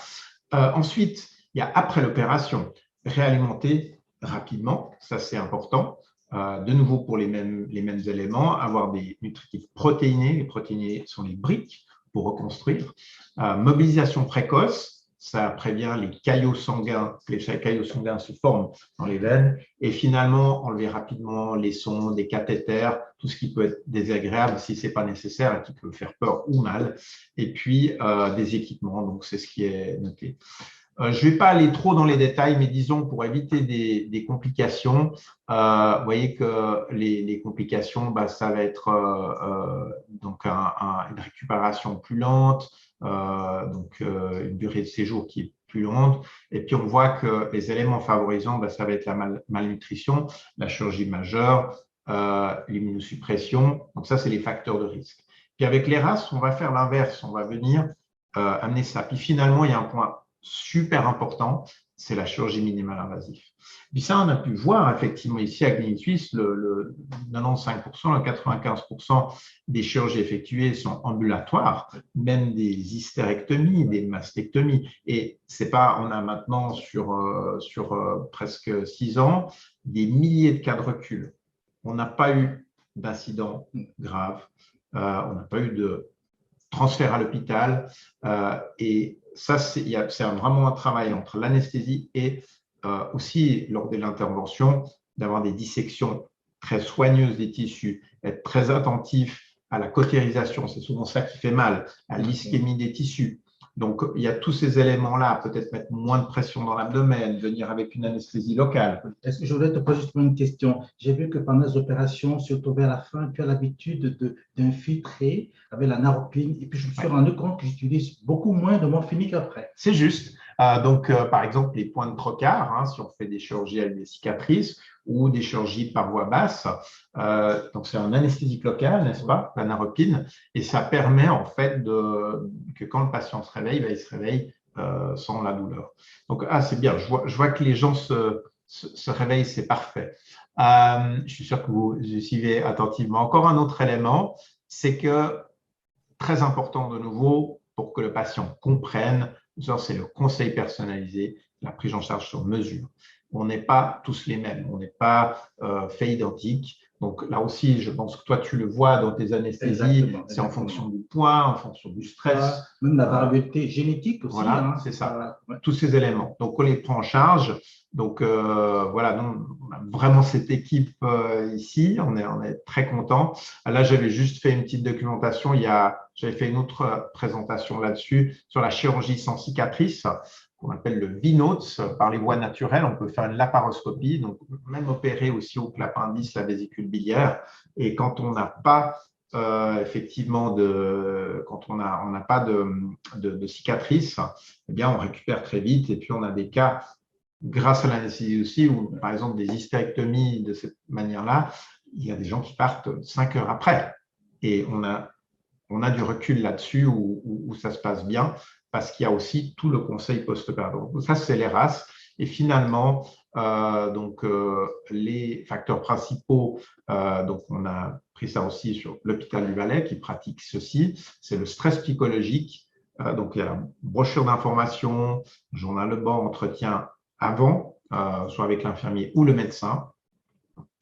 Ensuite, il y a après l'opération, réalimenter rapidement, ça c'est important. De nouveau pour les mêmes éléments, avoir des nutritifs protéinés. Les protéinés sont les briques pour reconstruire. Mobilisation précoce, ça prévient les caillots sanguins, que les caillots sanguins se forment dans les veines. Et finalement, enlever rapidement les sondes, les cathéters, tout ce qui peut être désagréable si ce n'est pas nécessaire et qui peut faire peur ou mal. Et puis, des équipements, donc c'est ce qui est noté. Je ne vais pas aller trop dans les détails, mais disons pour éviter des complications, vous voyez que les complications, ça va être donc une récupération plus lente, donc une durée de séjour qui est plus longue. Et puis on voit que les éléments favorisants, ça va être la malnutrition, la chirurgie majeure, l'immunosuppression. Donc ça, c'est les facteurs de risque. Puis avec les races, on va faire l'inverse, on va venir amener ça. Puis finalement, il y a un point super important, c'est la chirurgie minimale invasive. Puis ça, on a pu voir effectivement ici à Clinique Suisse, le 95%, le 95% des chirurgies effectuées sont ambulatoires, même des hystérectomies, des mastectomies. Et c'est pas, on a maintenant sur presque 6 ans, des milliers de cas de recul. On n'a pas eu d'incident grave, on n'a pas eu de transfert à l'hôpital et ça, c'est vraiment un travail entre l'anesthésie et aussi, lors de l'intervention, d'avoir des dissections très soigneuses des tissus, être très attentif à la cautérisation, c'est souvent ça qui fait mal, à l'ischémie des tissus. Donc, il y a tous ces éléments-là, peut-être mettre moins de pression dans l'abdomen, venir avec une anesthésie locale. Est-ce que je voudrais te poser justement une question? J'ai vu que pendant les opérations, surtout vers la fin, tu as l'habitude d'infiltrer avec la naropine. Et puis, je me suis rendu compte que j'utilise beaucoup moins de morphine qu'après. C'est juste. Par exemple, les points de trocard, si on fait des chirurgies avec des cicatrices ou des chirurgies par voie basse, donc c'est un anesthésique local, n'est-ce pas, la naropine, et ça permet en fait que quand le patient se réveille, il se réveille sans la douleur. Donc, c'est bien, je vois que les gens se réveillent, c'est parfait. Je suis sûr que vous suivez attentivement. Encore un autre élément, c'est que, très important de nouveau, pour que le patient comprenne, c'est le conseil personnalisé, la prise en charge sur mesure. On n'est pas tous les mêmes, on n'est pas fait identique. Donc là aussi, je pense que toi, tu le vois dans tes anesthésies, c'est en fonction du poids, en fonction du stress. Même la variabilité génétique aussi. Voilà, c'est ça, tous ces éléments. Donc, on les prend en charge. Donc, voilà, nous, on a vraiment cette équipe ici, on est très contents. Là, j'avais juste fait une petite documentation, j'avais fait une autre présentation là-dessus, sur la chirurgie sans cicatrice, qu'on appelle le V-Notes, par les voies naturelles. On peut faire une laparoscopie, donc même opérer aussi au l'appendice, la vésicule biliaire. Et quand on n'a pas effectivement quand on n'a pas de cicatrice, eh bien on récupère très vite. Et puis on a des cas, grâce à l'anesthésie aussi, où par exemple des hystérectomies de cette manière-là, il y a des gens qui partent 5 heures après. Et on a du recul là-dessus où ça se passe bien, parce qu'il y a aussi tout le conseil post-opératoire. Donc ça, c'est les races. Et finalement, les facteurs principaux, donc on a pris ça aussi sur l'hôpital du Valais qui pratique ceci, c'est le stress psychologique. Donc il y a la brochure d'information, journal de bord, entretien avant, soit avec l'infirmier ou le médecin,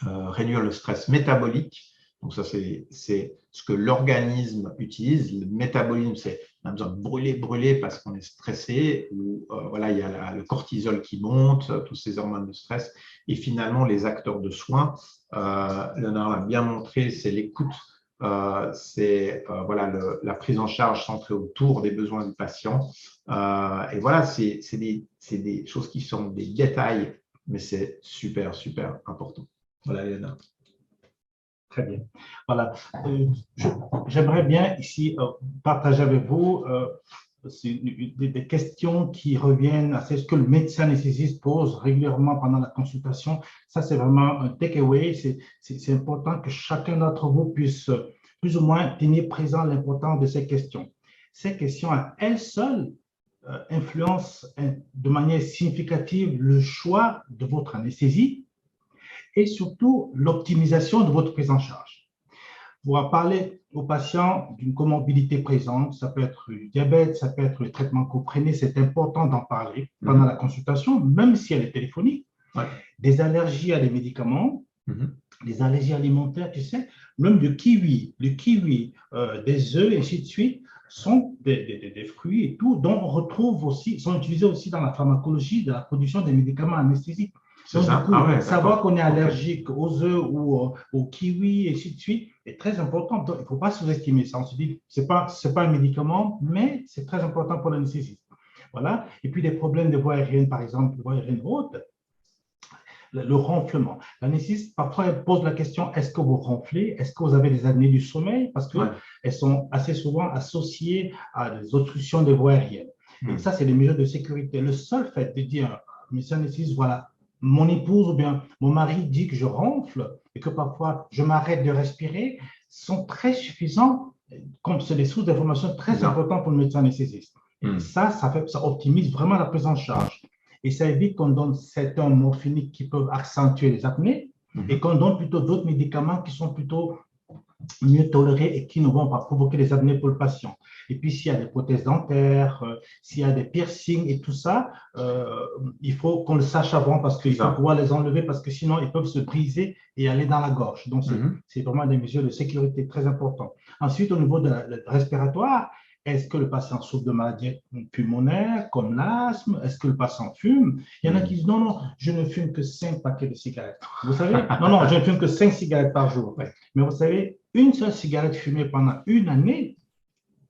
réduire le stress métabolique. Donc ça, c'est ce que l'organisme utilise. Le métabolisme, c'est on a besoin de brûler parce qu'on est stressé, ou voilà, il y a le cortisol qui monte, tous ces hormones de stress. Et finalement, les acteurs de soins, Léonard l'a bien montré, c'est l'écoute, c'est voilà, la prise en charge centrée autour des besoins du patient. Et voilà, c'est des choses qui sont des détails, mais c'est super, super important. Voilà, Léonard. Très bien. Voilà. J'aimerais bien ici partager avec vous des questions qui reviennent à ce que le médecin anesthésiste pose régulièrement pendant la consultation. Ça, c'est vraiment un take-away. C'est important que chacun d'entre vous puisse plus ou moins tenir présent l'importance de ces questions. Ces questions, à elles seules, influencent de manière significative le choix de votre anesthésie et surtout l'optimisation de votre prise en charge. pouvoir parler aux patients d'une comorbidité présente. Ça peut être le diabète, ça peut être le traitement que vous prenez. C'est important d'en parler pendant la consultation, même si elle est téléphonique. Des allergies à des médicaments, des allergies alimentaires, tu sais, même le kiwi, des œufs, et ainsi de suite, sont des fruits et tout, dont on retrouve aussi, sont utilisés aussi dans la pharmacologie de la production des médicaments anesthésiques. Donc, du coup, savoir qu'on est allergique aux œufs ou aux kiwis, et ainsi de suite, est très important. Donc, il ne faut pas sous-estimer ça. On se dit, ce n'est pas un médicament, mais c'est très important pour l'anesthésiste. Voilà. Et puis, des problèmes de voie aérienne, par exemple, voie aérienne haute, le ronflement. L'anesthésiste, parfois, elle pose la question, est-ce que vous ronflez? Est-ce que vous avez des apnées du sommeil? Parce qu'elles sont assez souvent associées à des obstructions de voie aérienne. Et ça, c'est des mesures de sécurité. Le seul fait de dire, monsieur anesthésiste, voilà, mon épouse ou bien mon mari dit que je ronfle et que parfois je m'arrête de respirer, sont très suffisants, comme c'est des sources d'information très importantes pour le médecin anesthésiste. Et ça optimise vraiment la prise en charge. Et ça évite qu'on donne certains morphiniques qui peuvent accentuer les apnées et qu'on donne plutôt d'autres médicaments qui sont plutôt mieux tolérés et qui ne vont pas provoquer des apnées pour le patient. Et puis, s'il y a des prothèses dentaires, s'il y a des piercings et tout ça, il faut qu'on le sache avant parce qu'il faut pouvoir les enlever parce que sinon, ils peuvent se briser et aller dans la gorge. Donc, c'est vraiment des mesures de sécurité très importantes. Ensuite, au niveau de respiratoire, est-ce que le patient souffre de maladies pulmonaires comme l'asthme? Est-ce que le patient fume? Il y en a qui disent non, non, je ne fume que 5 paquets de cigarettes. Vous savez? Non, non, je ne fume que 5 cigarettes par jour. Mais vous savez, une seule cigarette fumée pendant une année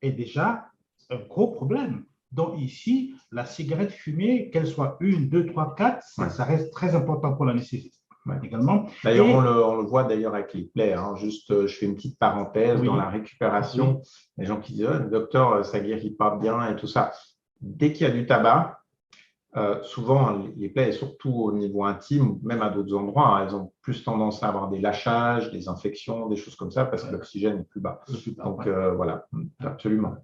est déjà un gros problème. Donc ici, la cigarette fumée, qu'elle soit 1, 2, 3, 4, ça reste très important pour l'anesthésiste. Également. D'ailleurs, on le voit d'ailleurs avec les plaies. Hein. Juste, je fais une petite parenthèse dans la récupération. Les gens qui disent oh, docteur, ça guérit pas bien et tout ça. Dès qu'il y a du tabac, souvent les plaies, surtout au niveau intime, même à d'autres endroits, elles ont plus tendance à avoir des lâchages, des infections, des choses comme ça, parce que l'oxygène est plus bas. Donc voilà, absolument.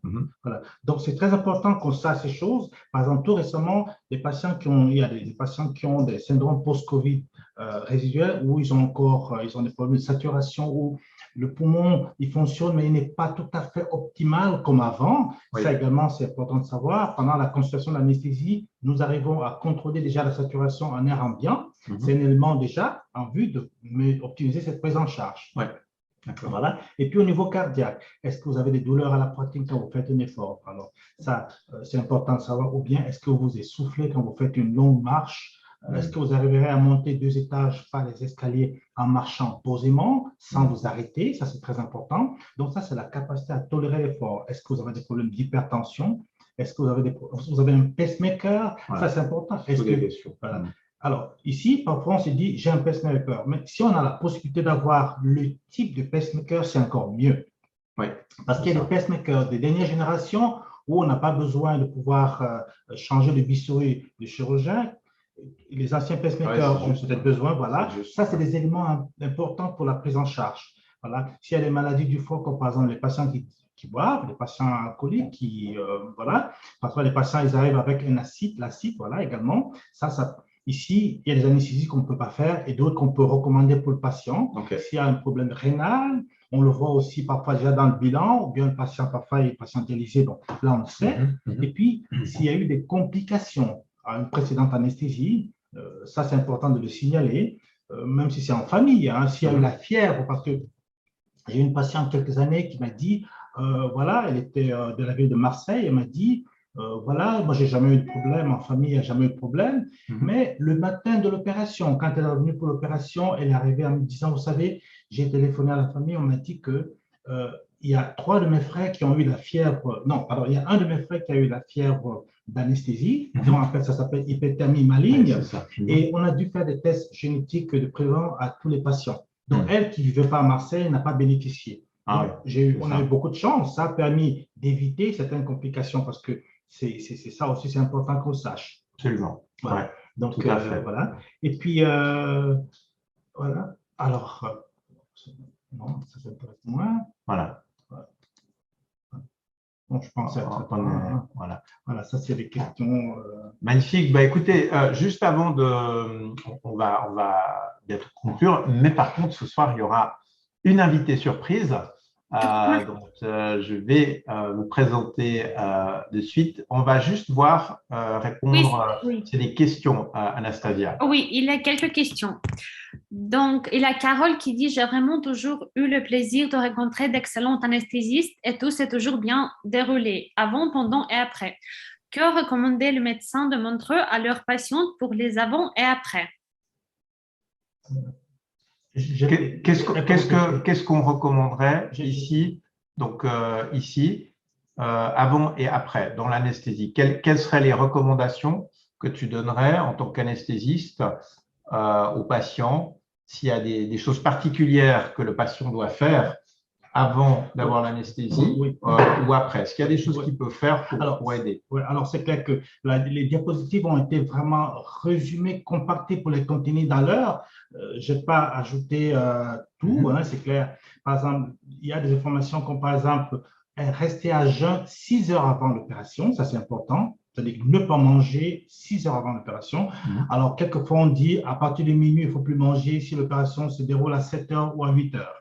Voilà. Donc c'est très important qu'on sache ces choses. Par exemple, tout récemment, il y a des patients qui ont des syndromes post-Covid résiduels où ils ont des problèmes de saturation, où le poumon, il fonctionne, mais il n'est pas tout à fait optimal comme avant. Ça également, c'est important de savoir. Pendant la consultation d'anesthésie, nous arrivons à contrôler déjà la saturation en air ambiant. C'est un élément déjà en vue d'optimiser cette prise en charge. Voilà. Et puis au niveau cardiaque, est-ce que vous avez des douleurs à la poitrine quand vous faites un effort? Alors ça, c'est important de savoir. Ou bien est-ce que vous essoufflez quand vous faites une longue marche? Est-ce que vous arriverez à monter 2 étages par les escaliers en marchant posément, sans vous arrêter? Ça, c'est très important. Donc ça, c'est la capacité à tolérer l'effort. Est-ce que vous avez des problèmes d'hypertension? Est-ce que vous avez un pacemaker? Ça, c'est important. Voilà. Alors, ici, parfois, on se dit, j'ai un pacemaker. Mais si on a la possibilité d'avoir le type de pacemaker, c'est encore mieux. Parce qu'il y a des pacemakers de dernière génération où on n'a pas besoin de pouvoir changer de bistouri de chirurgien. Les anciens pacemakers ont peut-être besoin. Voilà. Ça, c'est des éléments importants pour la prise en charge. Voilà. S'il y a des maladies du foie, comme par exemple les patients qui boivent, les patients alcooliques, voilà. Parfois, les patients, ils arrivent avec un acide, l'acide, voilà, également. Ici, il y a des anesthésies qu'on ne peut pas faire et d'autres qu'on peut recommander pour le patient. S'il y a un problème rénal, on le voit aussi parfois déjà dans le bilan, ou bien le patient parfois est patientélisé, donc là on le sait. Et puis, s'il y a eu des complications à une précédente anesthésie, ça c'est important de le signaler, même si c'est en famille. Hein, s'il y a eu la fièvre, parce que j'ai eu une patiente quelques années qui m'a dit, voilà, elle était de la ville de Marseille, elle m'a dit, voilà, moi, j'ai jamais eu de problème, en famille, il n'y a jamais eu de problème. Mais le matin de l'opération, quand elle est revenue pour l'opération, elle est arrivée en me disant, vous savez, j'ai téléphoné à la famille, on m'a dit que il y a 3 de mes frères qui ont eu la fièvre. Non, alors il y a un de mes frères qui a eu la fièvre d'anesthésie. Donc, en fait, ça s'appelle hyperthermie maligne. Et on a dû faire des tests génétiques de prévalence à tous les patients. Donc, elle qui ne vivait pas à Marseille n'a pas bénéficié. Donc, on a eu beaucoup de chance. Ça a permis d'éviter certaines complications parce que c'est ça aussi, c'est important qu'on sache. Absolument. Voilà. Donc, voilà. Et puis, voilà. Alors, non, ça s'intéresse moins. Voilà. Bon, je pense être voilà, ça, c'est les questions. Magnifique. Bah, écoutez, juste avant on va bientôt conclure, mais par contre, ce soir, il y aura une invitée surprise. Je vais vous présenter de suite. On va juste voir répondre. Oui. C'est des questions, Anastasia. Oui, il y a quelques questions. Donc, il y a Carole qui dit: j'ai vraiment toujours eu le plaisir de rencontrer d'excellents anesthésistes et tout s'est toujours bien déroulé, avant, pendant et après. Que recommandait le médecin de Montreux à leurs patientes pour les avant et après? Qu'est-ce qu'on recommanderait ici, donc avant et après, dans l'anesthésie? Quelles seraient les recommandations que tu donnerais en tant qu'anesthésiste aux patients s'il y a des choses particulières que le patient doit faire avant d'avoir l'anesthésie ou après? Est-ce qu'il y a des choses qu'il peut faire pour aider? Oui, alors c'est clair que les diapositives ont été vraiment résumées, compactées pour les contenir dans l'heure. Je n'ai pas ajouté tout, c'est clair. Par exemple, il y a des informations comme par exemple rester à jeun 6 heures avant l'opération, ça c'est important. C'est-à-dire ne pas manger 6 heures avant l'opération. Alors, quelquefois, on dit à partir de minuit, il ne faut plus manger si l'opération se déroule à 7 heures ou à 8 heures.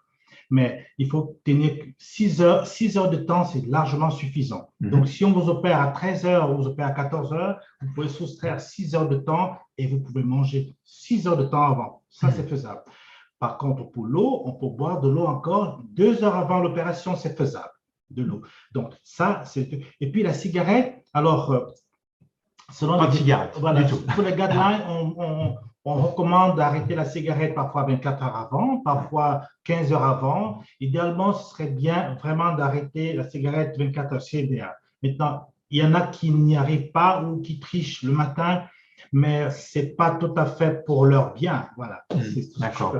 Mais il faut tenir 6 heures. 6 heures de temps, c'est largement suffisant. Donc, si on vous opère à 13 heures ou vous opère à 14 heures, vous pouvez soustraire 6 heures de temps et vous pouvez manger 6 heures de temps avant. Ça, c'est faisable. Par contre, pour l'eau, on peut boire de l'eau encore 2 heures avant l'opération, c'est faisable, de l'eau. Donc, ça, c'est… Et puis, la cigarette, alors… selon pas de cigarette, voilà, du tout. Pour les guidelines, on recommande d'arrêter la cigarette parfois 24 heures avant, parfois 15 heures avant. Idéalement, ce serait bien vraiment d'arrêter la cigarette 24 heures, c'est bien. Maintenant, il y en a qui n'y arrivent pas ou qui trichent le matin, mais ce n'est pas tout à fait pour leur bien. Voilà. D'accord.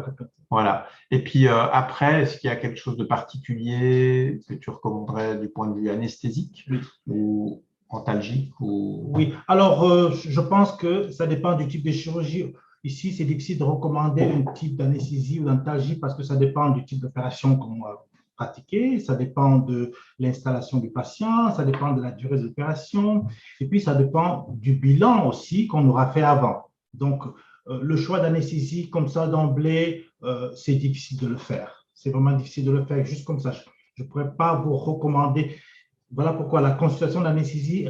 Voilà. Et puis après, est-ce qu'il y a quelque chose de particulier que tu recommanderais du point de vue anesthésique ou antalgique ou… Oui, alors je pense que ça dépend du type de chirurgie. Ici, c'est difficile de recommander un type d'anesthésie ou d'antalgie parce que ça dépend du type d'opération qu'on va pratiquer, ça dépend de l'installation du patient, ça dépend de la durée de l'opération, et puis ça dépend du bilan aussi qu'on aura fait avant. Donc, le choix d'anesthésie comme ça d'emblée, c'est difficile de le faire. C'est vraiment difficile de le faire juste comme ça. Je ne pourrais pas vous recommander. Voilà pourquoi la consultation d'anesthésie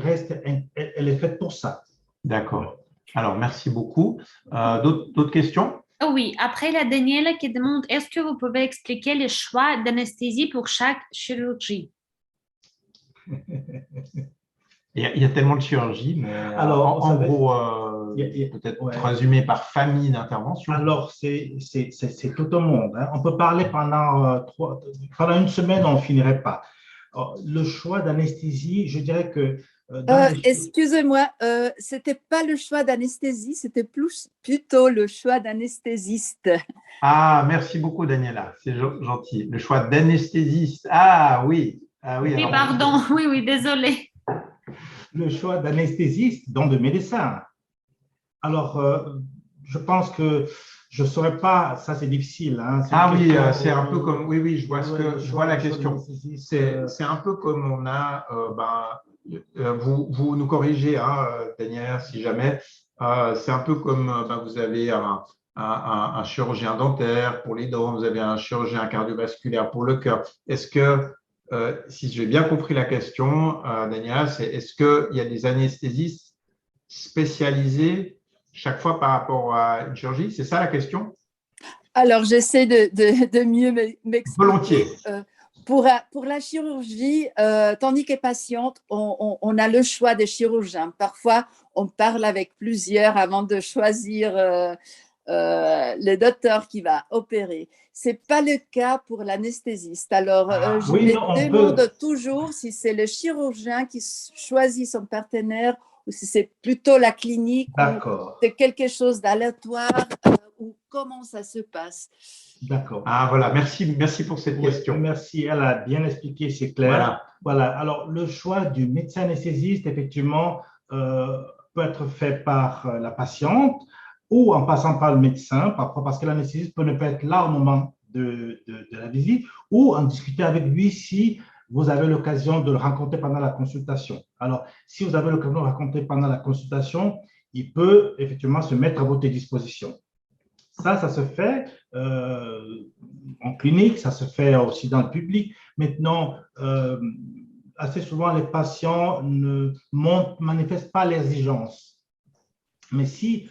elle est faite pour ça. D'accord. Alors, merci beaucoup. D'autres questions? Oui, après la Daniela qui demande: est-ce que vous pouvez expliquer les choix d'anesthésie pour chaque chirurgie? Il y a tellement de chirurgie, mais alors, en gros, peut-être résumé par famille d'intervention. Alors, c'est tout un monde. On peut parler pendant une semaine, on ne finirait pas. Le choix d'anesthésie, je dirais que… excusez-moi, ce n'était pas le choix d'anesthésie, c'était plutôt le choix d'anesthésiste. Ah, merci beaucoup, Daniela, c'est gentil. Le choix d'anesthésiste. Ah oui. Oui, alors, pardon, oui, désolé. Le choix d'anesthésiste, donc de médecin. Alors, je pense que je ne saurais pas, ça c'est difficile. Oui, c'est un peu comme… Oui, je vois la question. C'est un peu comme on a… vous nous corrigez, Daniela, si jamais. C'est un peu comme vous avez un chirurgien dentaire pour les dents, vous avez un chirurgien cardiovasculaire pour le cœur. Est-ce que, si j'ai bien compris la question, Daniela, c'est est-ce qu'il y a des anesthésistes spécialisés chaque fois par rapport à une chirurgie? C'est ça la question? Alors, j'essaie de mieux m'expliquer. Volontiers. Pour la chirurgie, tandis que patiente, on a le choix des chirurgiens. Parfois, on parle avec plusieurs avant de choisir le docteur qui va opérer. Ce n'est pas le cas pour l'anesthésiste. Alors, je demande toujours si c'est le chirurgien qui choisit son partenaire ou si c'est plutôt la clinique ou c'est quelque chose d'aléatoire ou comment ça se passe. D'accord. Voilà, merci pour cette question. Merci, elle a bien expliqué, c'est clair. Voilà. Alors, le choix du médecin anesthésiste, effectivement, peut être fait par la patiente ou en passant par le médecin, parfois parce que l'anesthésiste peut ne pas être là au moment de la visite, ou en discuter avec lui si vous avez l'occasion de le rencontrer pendant la consultation. Alors, si vous avez l'occasion de le rencontrer pendant la consultation, il peut effectivement se mettre à votre disposition. Ça se fait en clinique, ça se fait aussi dans le public. Maintenant, assez souvent, les patients ne manifestent pas l'exigence. Mais si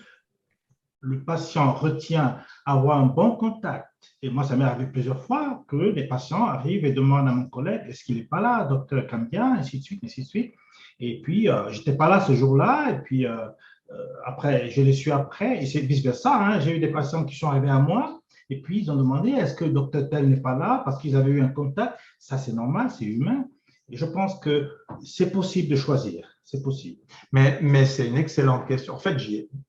le patient retient avoir un bon contact, et moi, ça m'est arrivé plusieurs fois que les patients arrivent et demandent à mon collègue, est-ce qu'il n'est pas là, docteur Cambien, ainsi de suite, ainsi de suite. Et puis, je n'étais pas là ce jour-là, et puis après, je l'ai su après, et c'est vice-versa. Hein. J'ai eu des patients qui sont arrivés à moi, et puis ils ont demandé, est-ce que le docteur tel n'est pas là, parce qu'ils avaient eu un contact. Ça, c'est normal, c'est humain. Et je pense que c'est possible de choisir, c'est possible. Mais c'est une excellente question. En fait,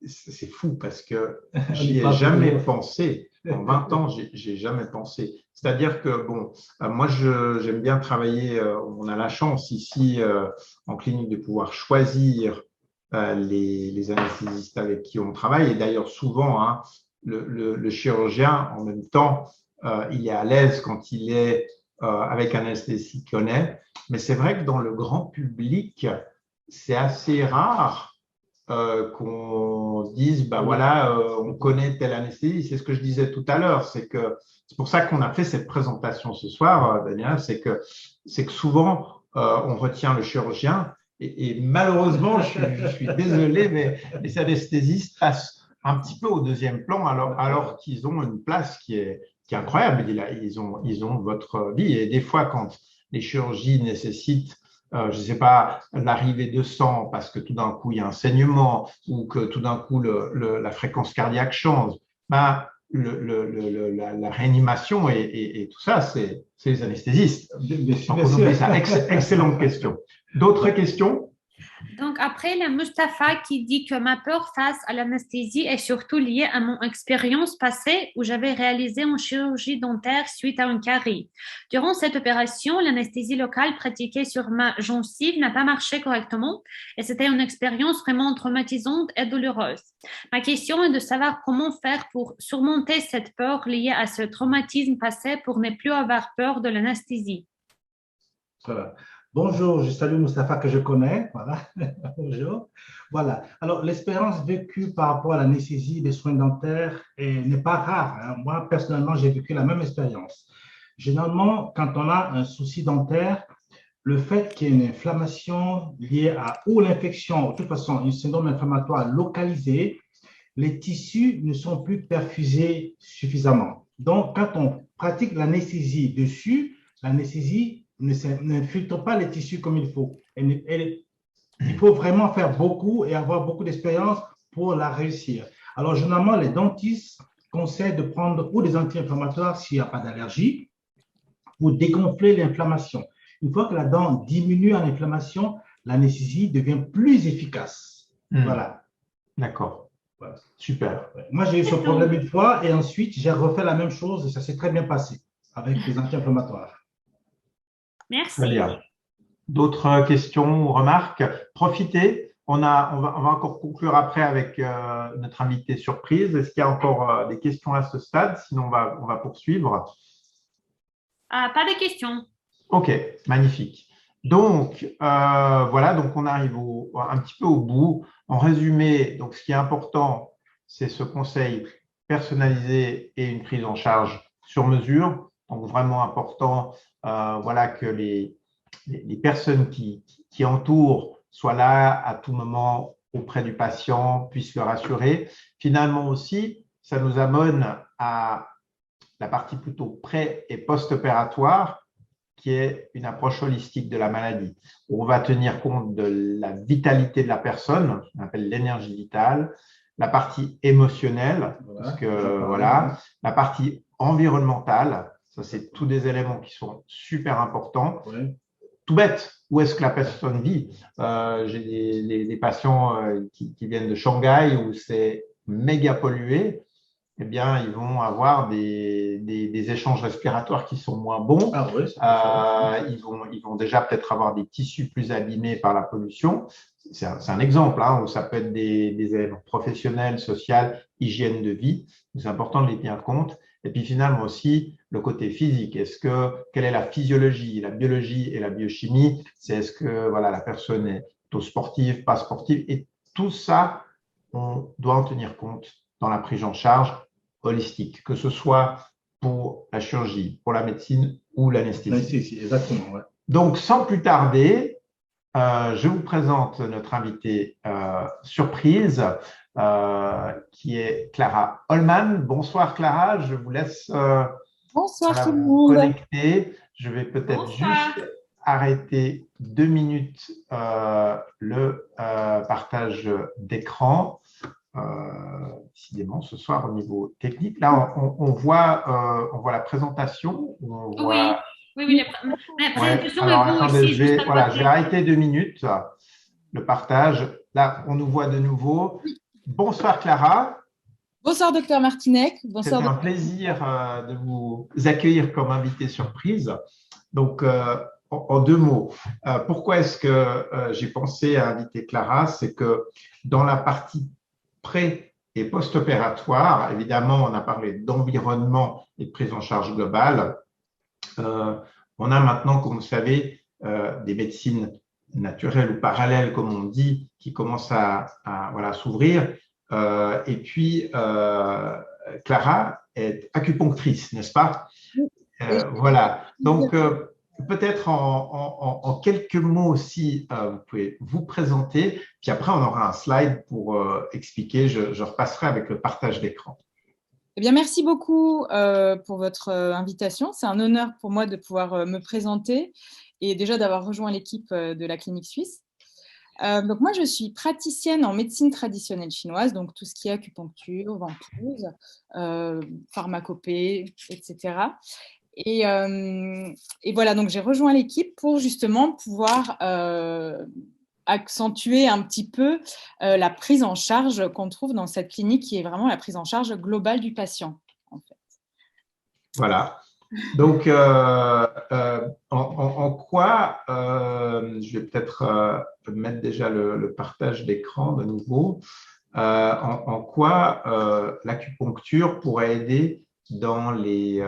c'est fou parce que j'y ai jamais pensé. En 20 ans, j'ai jamais pensé. C'est-à-dire que, bon, moi, j'aime bien travailler. On a la chance ici en clinique de pouvoir choisir les anesthésistes avec qui on travaille. Et d'ailleurs, souvent, hein, le chirurgien, en même temps, il est à l'aise quand il est avec un anesthésiste qu'il connaît. Mais c'est vrai que dans le grand public, c'est assez rare qu'on dise, bah voilà, on connaît tel anesthésiste. C'est ce que je disais tout à l'heure. C'est pour ça qu'on a fait cette présentation ce soir, Daniel, c'est que souvent, on retient le chirurgien et malheureusement, je suis désolé, mais les anesthésistes passent un petit peu au deuxième plan alors qu'ils ont une place qui est incroyable. Ils ont votre vie. Et des fois, quand les chirurgies nécessitent, je ne sais pas, l'arrivée de sang parce que tout d'un coup, il y a un saignement ou que tout d'un coup, la fréquence cardiaque change, ben, la réanimation et tout ça, c'est les anesthésistes. Donc, on oublie ça. Excellente question. D'autres questions? Donc, après, il y a Mustapha qui dit que ma peur face à l'anesthésie est surtout liée à mon expérience passée où j'avais réalisé une chirurgie dentaire suite à une carie. Durant cette opération, l'anesthésie locale pratiquée sur ma gencive n'a pas marché correctement et c'était une expérience vraiment traumatisante et douloureuse. Ma question est de savoir comment faire pour surmonter cette peur liée à ce traumatisme passé pour ne plus avoir peur de l'anesthésie. Voilà. Bonjour, je salue Mustapha que je connais. Voilà. Bonjour. Voilà. Alors, l'expérience vécue par rapport à l'anesthésie des soins dentaires n'est pas rare. Hein. Moi, personnellement, j'ai vécu la même expérience. Généralement, quand on a un souci dentaire, le fait qu'il y ait une inflammation liée à ou l'infection, de toute façon, un syndrome inflammatoire localisé, les tissus ne sont plus perfusés suffisamment. Donc, quand on pratique l'anesthésie dessus, l'anesthésie ne filtre pas les tissus comme il faut. Il faut vraiment faire beaucoup et avoir beaucoup d'expérience pour la réussir. Alors, généralement, les dentistes conseillent de prendre ou des anti-inflammatoires s'il n'y a pas d'allergie pour dégonfler l'inflammation. Une fois que la dent diminue en inflammation, l'anesthésie devient plus efficace. Voilà. D'accord. Voilà. Super. Moi, j'ai eu ce problème une fois et ensuite, j'ai refait la même chose et ça s'est très bien passé avec les anti-inflammatoires. Merci. Très bien. D'autres questions ou remarques? Profitez. On va encore conclure après avec notre invité surprise. Est-ce qu'il y a encore des questions à ce stade? Sinon, on va poursuivre. Pas de questions. OK, magnifique. Donc, voilà, donc on arrive un petit peu au bout. En résumé, donc ce qui est important, c'est ce conseil personnalisé et une prise en charge sur mesure. Donc, vraiment important, voilà, que les personnes qui entourent soient là à tout moment auprès du patient, puissent le rassurer. Finalement aussi, ça nous amène à la partie plutôt pré- et post-opératoire, qui est une approche holistique de la maladie. On va tenir compte de la vitalité de la personne, ce qu'on appelle l'énergie vitale, la partie émotionnelle, parce que voilà, la partie environnementale, ça c'est tous des éléments qui sont super importants. Oui. Tout bête, où est-ce que la personne vit? J'ai des patients qui viennent de Shanghai où c'est méga pollué. Eh bien, ils vont avoir des échanges respiratoires qui sont moins bons. Ah oui, Ils vont déjà peut-être avoir des tissus plus abîmés par la pollution. C'est un exemple, hein, où ça peut être des éléments professionnels, sociaux, hygiène de vie. C'est important de les tenir compte. Et puis finalement aussi, le côté physique. Quelle est la physiologie, la biologie et la biochimie? Est-ce que voilà, la personne est plutôt sportive, pas sportive? Et tout ça, on doit en tenir compte dans la prise en charge holistique, que ce soit pour la chirurgie, pour la médecine ou l'anesthésie. L'anesthésie, exactement. Ouais. Donc, sans plus tarder, je vous présente notre invitée surprise, qui est Clara Holman. Bonsoir Clara, je vous laisse Bonsoir tout le vous monde. connecter. Je vais peut-être Bonsoir. juste arrêter 2 minutes le partage d'écran. Décidément, ce soir, au niveau technique, là, on voit la présentation. On voit... Oui, la présentation alors, et vous attendez, aussi, je vais juste à côté. arrêter 2 minutes le partage. Là, on nous voit de nouveau. Bonsoir Clara. Bonsoir docteur Martinec. C'est Bonsoir. un plaisir de vous accueillir comme invité surprise. Donc, en 2 mots, pourquoi est-ce que j'ai pensé à inviter Clara? C'est que dans la partie pré- et post-opératoire, évidemment, on a parlé d'environnement et de prise en charge globale. On a maintenant, comme vous savez, des médecines naturelles ou parallèles, comme on dit, qui commencent à s'ouvrir. Et puis, Clara est acupunctrice, n'est-ce pas? Voilà. Donc, peut-être en quelques mots aussi, vous pouvez vous présenter, puis après, on aura un slide pour expliquer. Je repasserai avec le partage d'écran. Eh bien, merci beaucoup pour votre invitation. C'est un honneur pour moi de pouvoir me présenter et déjà d'avoir rejoint l'équipe de la clinique suisse. Donc, moi, je suis praticienne en médecine traditionnelle chinoise, donc tout ce qui est acupuncture, ventouse, pharmacopée, etc. Et voilà, donc j'ai rejoint l'équipe pour justement pouvoir accentuer un petit peu la prise en charge qu'on trouve dans cette clinique qui est vraiment la prise en charge globale du patient, en fait. Voilà. Donc, en quoi, je vais peut-être mettre déjà le partage d'écran de nouveau, en quoi l'acupuncture pourrait aider dans les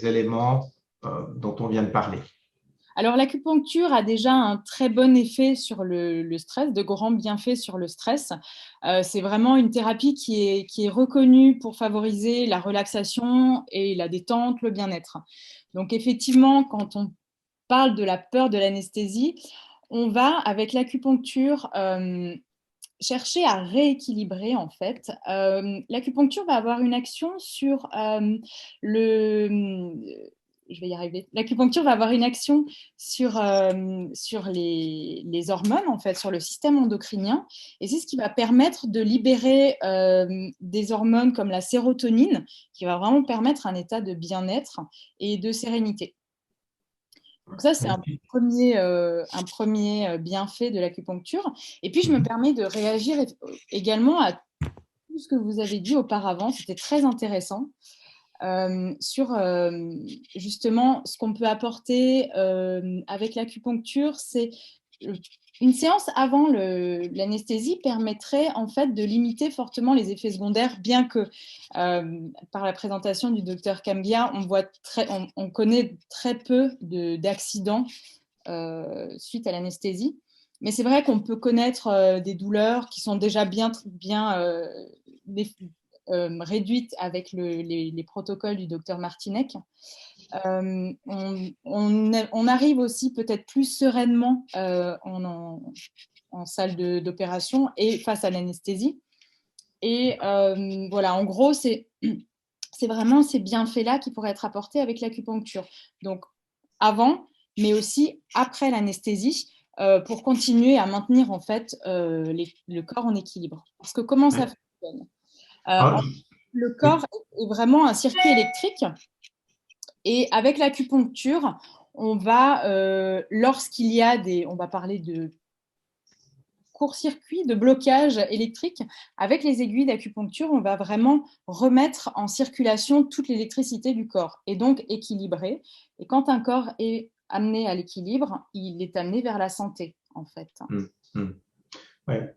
éléments dont on vient de parler. Alors, l'acupuncture a déjà un très bon effet sur le stress, de grands bienfaits sur le stress. C'est vraiment une thérapie qui est reconnue pour favoriser la relaxation et la détente, le bien-être. Donc, effectivement, quand on parle de la peur de l'anesthésie, on va, avec l'acupuncture, chercher à rééquilibrer, en fait. L'acupuncture va avoir une action sur je vais y arriver. L'acupuncture va avoir une action sur les hormones, en fait, sur le système endocrinien. Et c'est ce qui va permettre de libérer des hormones comme la sérotonine, qui va vraiment permettre un état de bien-être et de sérénité. Donc ça, c'est un premier bienfait de l'acupuncture. Et puis, je me permets de réagir également à tout ce que vous avez dit auparavant. C'était très intéressant. Sur justement ce qu'on peut apporter avec l'acupuncture, c'est une séance avant l'anesthésie permettrait en fait de limiter fortement les effets secondaires, bien que par la présentation du docteur Cambia, on connaît très peu d'accidents suite à l'anesthésie. Mais c'est vrai qu'on peut connaître des douleurs qui sont déjà bien réduite avec les protocoles du docteur Martinec. On arrive aussi peut-être plus sereinement en salle d'opération et face à l'anesthésie. Et voilà, en gros, c'est vraiment ces bienfaits-là qui pourraient être apportés avec l'acupuncture. Donc, avant, mais aussi après l'anesthésie, pour continuer à maintenir en fait le corps en équilibre. Parce que comment ça fonctionne? Le corps est vraiment un circuit électrique et avec l'acupuncture, on va, lorsqu'il y a on va parler de court-circuit, de blocage électrique, avec les aiguilles d'acupuncture, on va vraiment remettre en circulation toute l'électricité du corps et donc équilibrer. Et quand un corps est amené à l'équilibre, il est amené vers la santé, en fait. Ouais.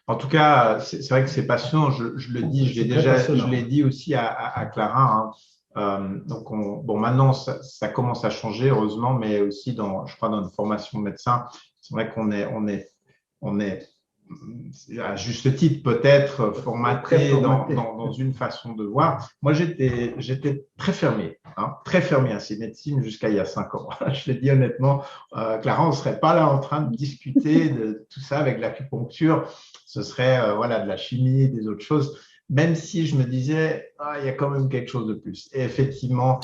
En tout cas, c'est vrai que c'est passionnant. Je le dis, je l'ai dit aussi à Clara. Hein. Donc, maintenant, ça commence à changer, heureusement, mais aussi je crois, dans une formation de médecin, c'est vrai qu'on est à juste titre peut-être formaté dans une façon de voir. Moi, j'étais très fermé à ces médecines jusqu'à il y a 5 ans. Je le dis honnêtement, Clara, on ne serait pas là en train de discuter de tout ça avec l'acupuncture. Ce serait voilà, de la chimie, des autres choses, même si je me disais, il y a quand même quelque chose de plus. Et effectivement,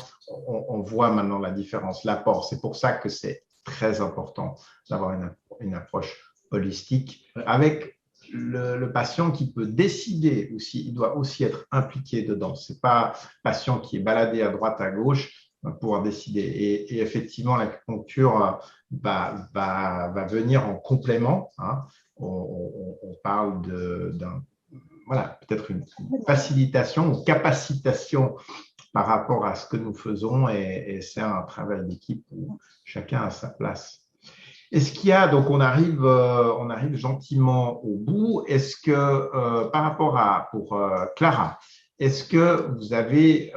on voit maintenant la différence, l'apport. C'est pour ça que c'est très important d'avoir une approche holistique avec le patient qui peut décider aussi, il doit aussi être impliqué dedans. Ce n'est pas le patient qui est baladé à droite, à gauche va pouvoir décider. Et effectivement, l'acupuncture va venir en complément. On parle voilà, peut-être une facilitation ou capacitation par rapport à ce que nous faisons et c'est un travail d'équipe où chacun a sa place. Est-ce qu'il y a, donc on arrive gentiment au bout, est-ce que par rapport pour Clara, est-ce que vous avez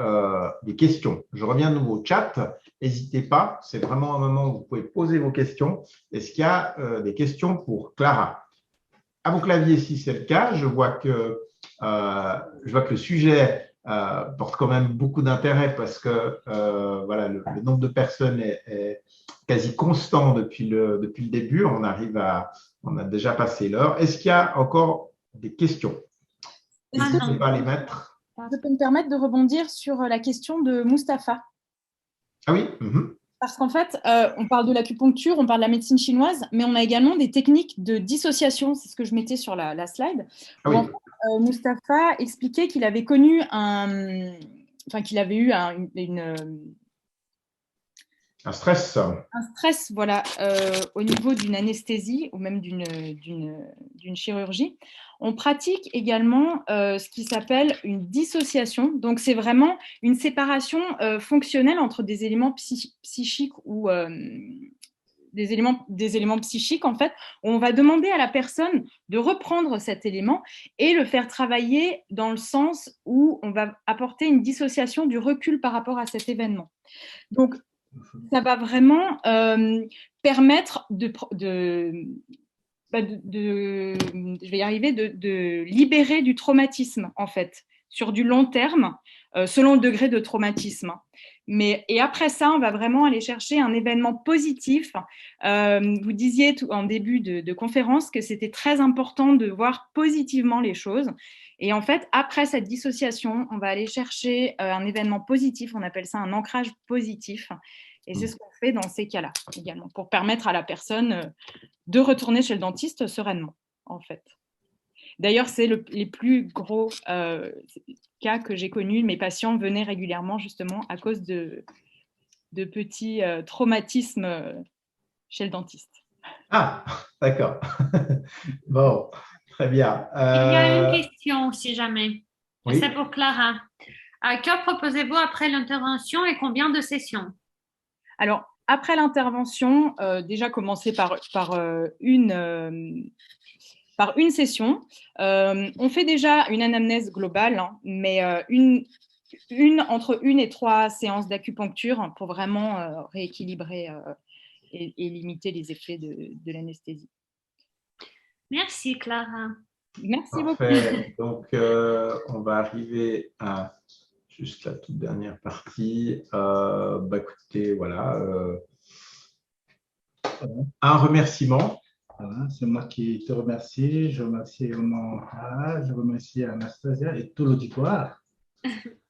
des questions? Je reviens de nouveau au chat, n'hésitez pas, c'est vraiment un moment où vous pouvez poser vos questions. Est-ce qu'il y a des questions pour Clara? À vos claviers, si c'est le cas, je vois que le sujet porte quand même beaucoup d'intérêt parce que voilà, le nombre de personnes est quasi constant depuis le début. On a déjà passé l'heure. Est-ce qu'il y a encore des questions? N'hésitez pas à les mettre. Je peux me permettre de rebondir sur la question de Mustapha. Ah oui. Parce qu'en fait, on parle de l'acupuncture, on parle de la médecine chinoise, mais on a également des techniques de dissociation, c'est ce que je mettais sur la slide. Ah oui. Mustapha expliquait qu'il avait connu qu'il avait eu un stress. Un stress, voilà, au niveau d'une anesthésie ou même d'une chirurgie. On pratique également ce qui s'appelle une dissociation. Donc, c'est vraiment une séparation fonctionnelle entre des éléments psychiques ou des éléments psychiques, en fait, où on va demander à la personne de reprendre cet élément et le faire travailler dans le sens où on va apporter une dissociation du recul par rapport à cet événement. Donc, ça va vraiment permettre de libérer du traumatisme, en fait, sur du long terme, selon le degré de traumatisme. Et après ça, on va vraiment aller chercher un événement positif. Vous disiez en début de conférence que c'était très important de voir positivement les choses. Et en fait, après cette dissociation, on va aller chercher un événement positif, on appelle ça un ancrage positif. Et c'est ce qu'on fait dans ces cas-là également, pour permettre à la personne de retourner chez le dentiste sereinement, en fait. D'ailleurs, c'est les plus gros cas que j'ai connus. Mes patients venaient régulièrement justement à cause de petits traumatismes chez le dentiste. Ah, d'accord. Bon, très bien. Il y a une question, si jamais. Oui. C'est pour Clara. Que proposez-vous après l'intervention et combien de sessions? Alors, après l'intervention, déjà commencer par une session. On fait déjà une anamnèse globale, mais entre 1 et 3 séances d'acupuncture pour vraiment rééquilibrer et limiter les effets de l'anesthésie. Merci, Clara. Merci Parfait. beaucoup. Donc, on va arriver à juste la toute dernière partie. Écoutez, voilà. Un remerciement. Voilà, c'est moi qui te remercie. Je remercie également je remercie Anastasia et tout l'auditoire.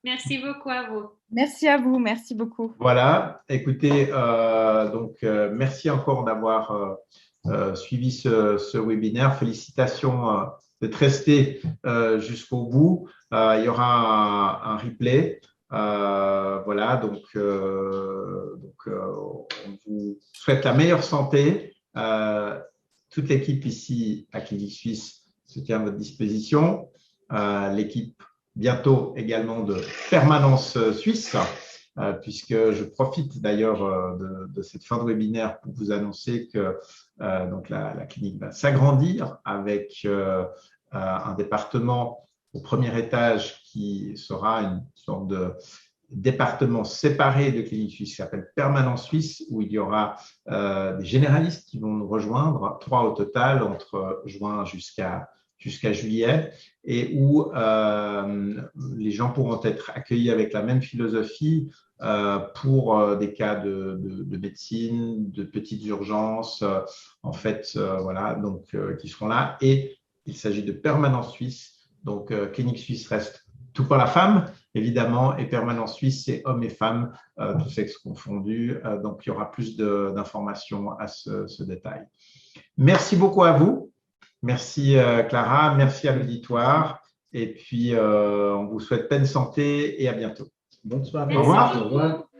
Merci beaucoup à vous. Merci à vous, merci beaucoup. Voilà, écoutez, merci encore d'avoir suivi ce webinaire. Félicitations d'être resté jusqu'au bout. Il y aura un replay. Voilà, donc on vous souhaite la meilleure santé. Toute l'équipe ici à Clinique Suisse se tient à votre disposition. L'équipe bientôt également de Permanence Suisse, puisque je profite d'ailleurs de cette fin de webinaire pour vous annoncer que donc la clinique va s'agrandir avec un département au premier étage qui sera une sorte département séparé de Clinique Suisse qui s'appelle Permanence Suisse, où il y aura des généralistes qui vont nous rejoindre, 3 au total, entre juin jusqu'à juillet, et où les gens pourront être accueillis avec la même philosophie pour des cas de médecine, de petites urgences, en fait, voilà, donc qui seront là. Et il s'agit de Permanence Suisse. Donc, Clinique Suisse reste tout pour la femme, évidemment, et Permanence Suisse, c'est hommes et femmes, tous sexes confondus. Donc, il y aura plus d'informations à ce détail. Merci beaucoup à vous. Merci Clara, merci à l'auditoire. Et puis, on vous souhaite pleine santé et à bientôt. Bonne soirée. Au revoir. Au revoir.